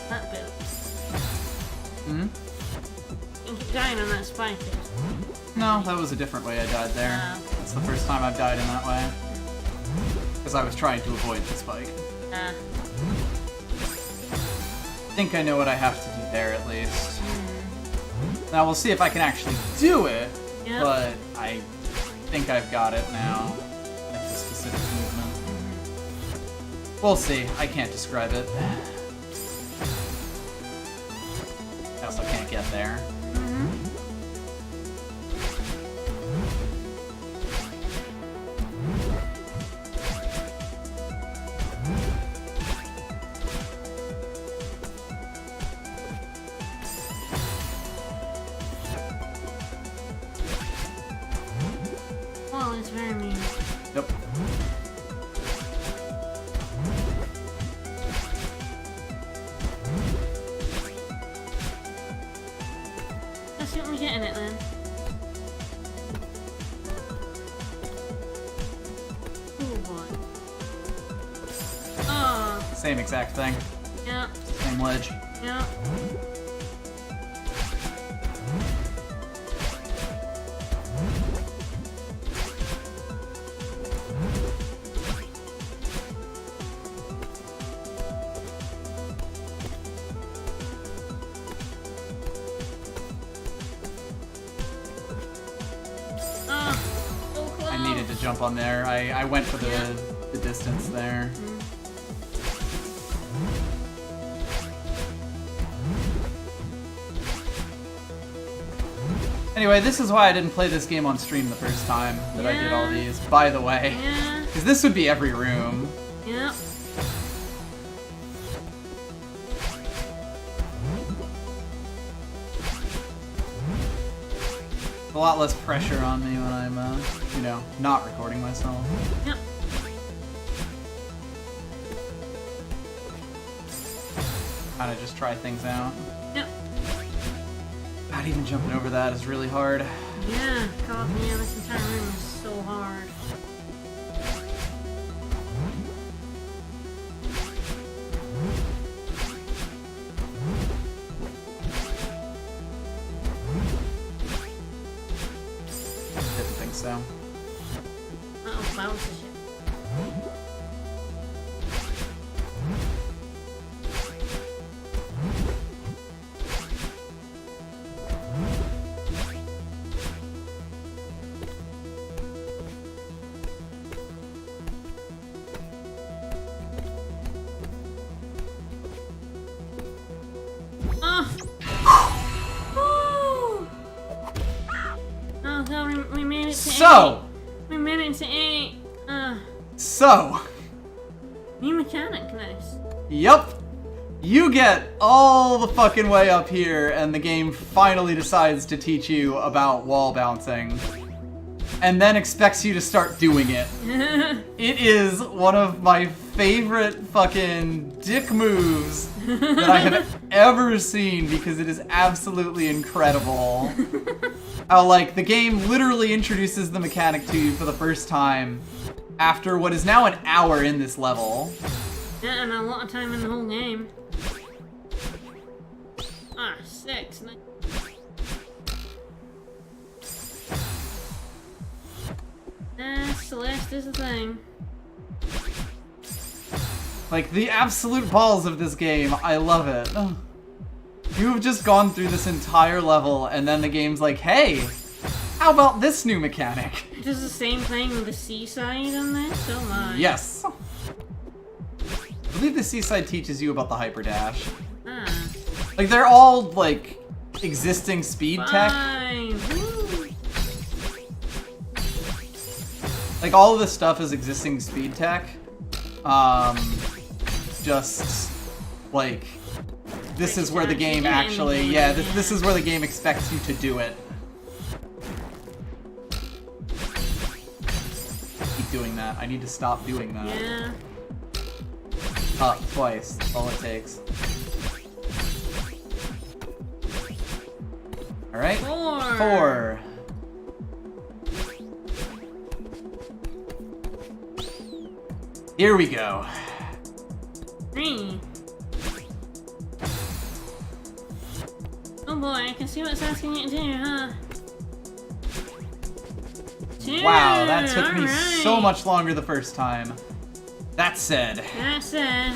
That bit. Hmm? You keep dying on that spike. No, that was a different way I died there. It's the first time I've died in that way. Because I was trying to avoid the spike. I think I know what I have to do there at least. Now we'll see if I can actually do it, Yep. but I think I've got it now. Like the specific movement. We'll see. I can't describe it. I also can't get there. Well, it's very mean. Yep. Let's see what we get in it then. Oh boy. Oh, Same exact thing. yeah, Same ledge. yeah. Ah, so close. I needed to jump on there. I went for the distance there. Anyway, this is why I didn't play this game on stream the first time that I did all these, by the way. Yeah, Because this would be every room. yeah. A lot less pressure on me when I'm, you know, not recording myself. Yep. Kind of just try things out. Yep. God, even jumping over that is really hard. Yeah, God, yeah, this entire room is so hard. so. Uh-oh, bounce the shit. Oh god, we made it to So! 8. We made it to 8. So! New mechanic, nice. Yup! You get all the fucking way up here, and the game finally decides to teach you about wall bouncing. And then expects you to start doing it. It is one of my favorite fucking dick moves that I have ever seen because it is absolutely incredible. How, like, the game literally introduces the mechanic to you for the first time after what is now an hour in this level. Yeah, and a lot of time in the whole game. 6. Nice. Celeste is a thing. Like, the absolute balls of this game, I love it. You've just gone through this entire level, and then the game's like, hey, how about this new mechanic? It does the same thing with the seaside on this? Oh my. Yes. I believe the seaside teaches you about the hyper dash. Like, they're all, like, existing speed tech. Woo. Like, all of this stuff is existing speed tech. Just, like, this is where the game actually, yeah, this is where the game expects you to do it. Keep doing that. I need to stop doing that. Yeah. Twice. That's all it takes. Alright. 4. Here we go. 3. Oh boy, I can see what it's asking you to do, huh? 2. Wow, that took me Alright. so much longer the first time. That said. That said.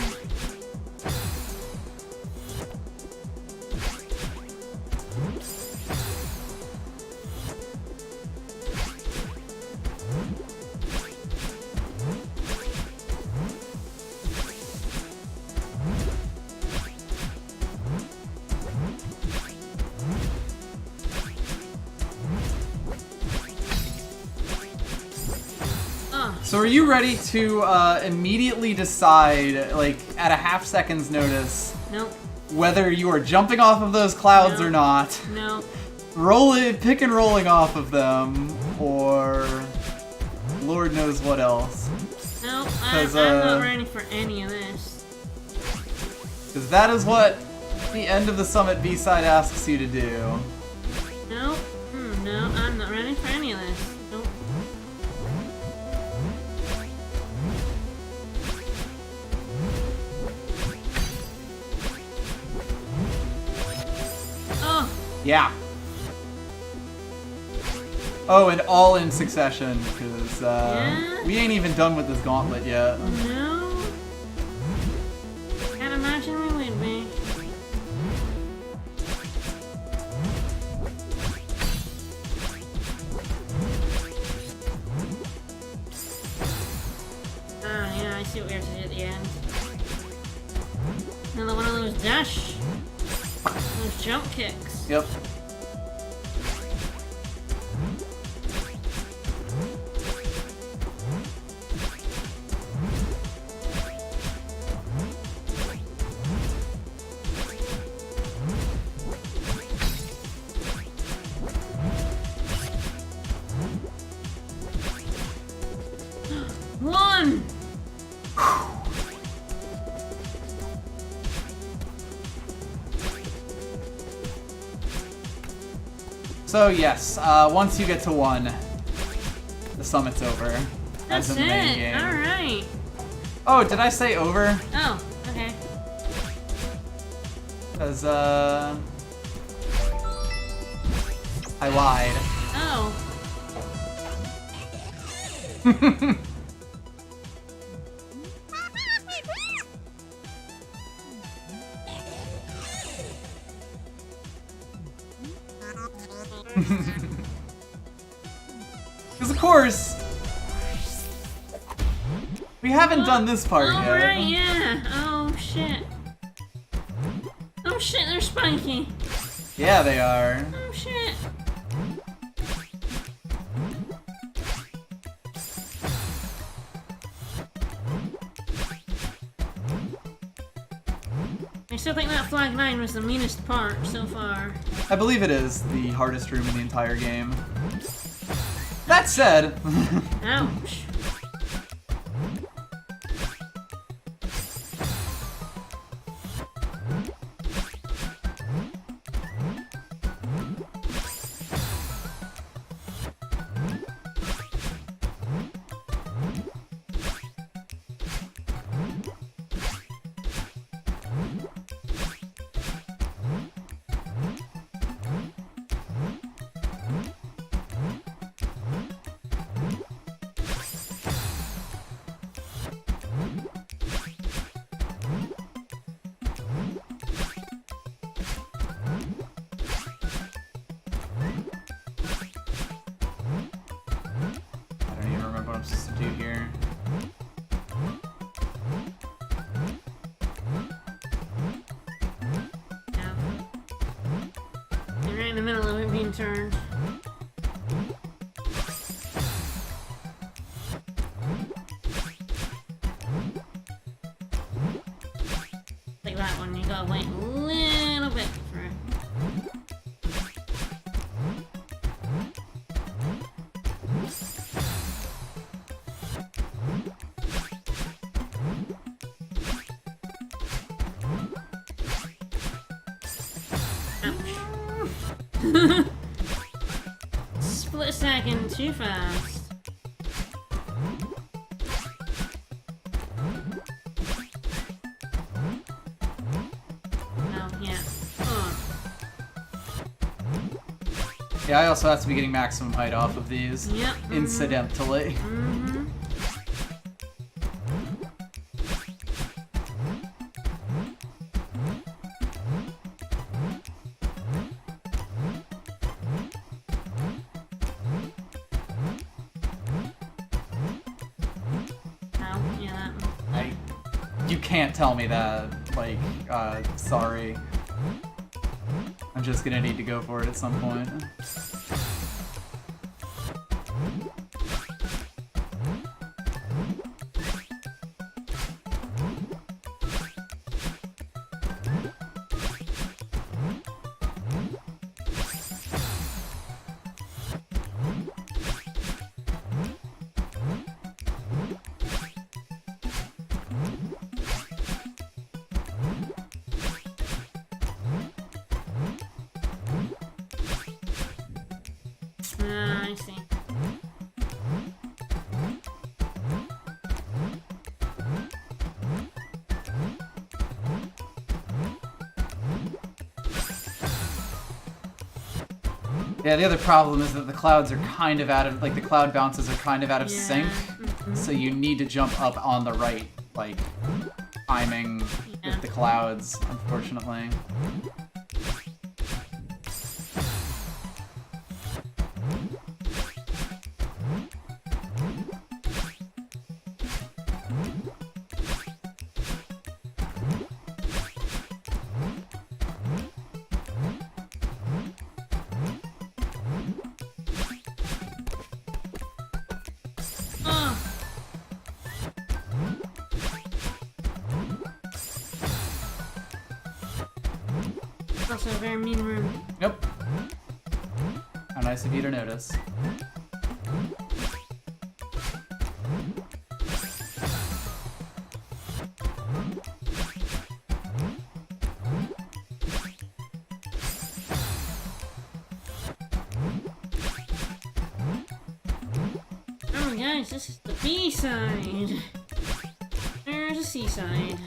So are you ready to immediately decide, like, at a half second's notice, Nope. whether you are jumping off of those clouds or not, No. pick and rolling off of them, or Lord knows what else? Nope. 'Cause, I'm not ready for any of this. Because that is what the end of the Summit B-side asks you to do. Nope. No, I'm not ready for any of this. Nope. Oh. Yeah. Oh, and all in succession, because Yeah? we ain't even done with this gauntlet yet. No. Can't imagine we would be. Yeah, I see what we have to do at the end. Another one of those dash. Those jump kicks. Yep. One! So yes, once you get to 1, the summit's over. That's as in the main it! game. Alright. Oh, did I say over? Oh, okay. Because, I lied. Oh. Because of course, we haven't done this part oh, yet. Right, yeah. Oh shit. Oh shit, they're spiky. Yeah, they are. Oh shit. I still think that Flag 9 was the meanest part so far. I believe it is the hardest room in the entire game. That said, Ouch. I don't even remember what I'm supposed to do here. Yeah. You're right in the middle of it being turned. Like that one, you gotta wait a little bit for it. Ouch. Split second too fast. Oh, yeah. Oh. Yeah, I also have to be getting maximum height off of these. Yep. Incidentally. Mm-hmm. Oh, yeah, that one. You can't tell me that. Like, sorry. I'm just gonna need to go for it at some point. I see. Yeah, the other problem is that the clouds are kind of out of, like, the cloud bounces are kind of out of Yeah. sync. Mhm. So you need to jump up on the right, like, timing Yeah. with the clouds, unfortunately. Oh. It's also a very mean room. Yep. How nice of you to notice. Oh, guys, this is the B-side. There's a C-side.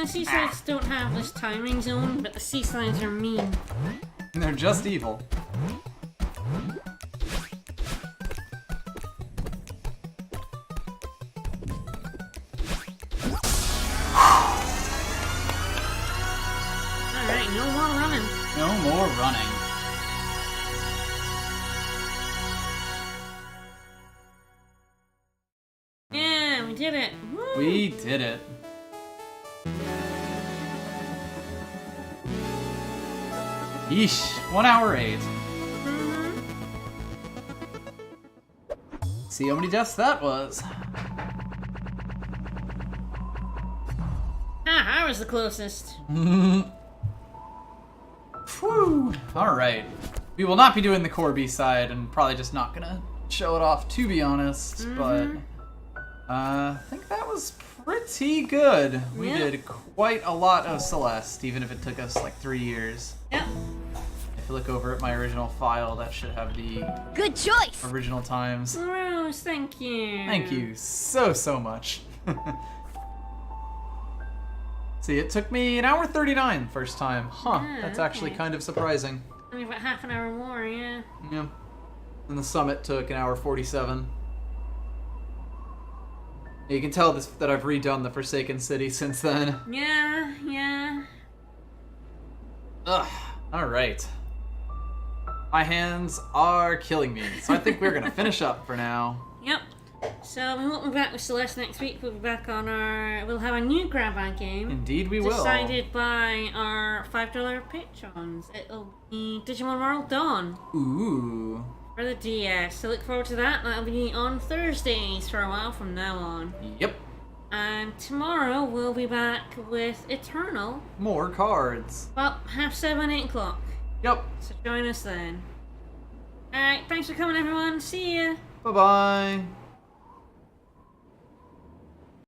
the sea slides don't have this timing zone, but the sea slides are mean. They're just evil. Alright, no more running. No more running. Yeah, we did it. Woo! We did it. Yeesh, 1 hour 8. See how many deaths that was. Ah, I was the closest. Whew. Alright. We will not be doing the core B-side and probably just not gonna show it off, to be honest, but I think that was pretty good. We Yeah. did quite a lot of Celeste, even if it took us like 3 years. Yep. If you look over at my original file, that should have the Good choice. original times. Rose, thank you. Thank you so much. See, it took me 1 hour 39 first time. Huh, Yeah, that's actually okay. kind of surprising. Only about half an hour more, yeah. Yeah. And the summit took 1 hour 47. You can tell that I've redone the Forsaken City since then. Yeah, yeah. Ugh. Alright. My hands are killing me, so I think we're gonna finish up for now. Yep. So we won't be back with Celeste next week. We'll be back on our. We'll have a new grab bag game. Indeed we will. Decided by our $5 patrons. It'll be Digimon World Dawn Ooh. for the DS. So look forward to that. That'll be on Thursdays for a while from now on. Yep. And tomorrow we'll be back with Eternal. More cards. Well, 7:30, 8 o'clock. Yep. So join us then. Alright, thanks for coming everyone. See ya. Bye-bye.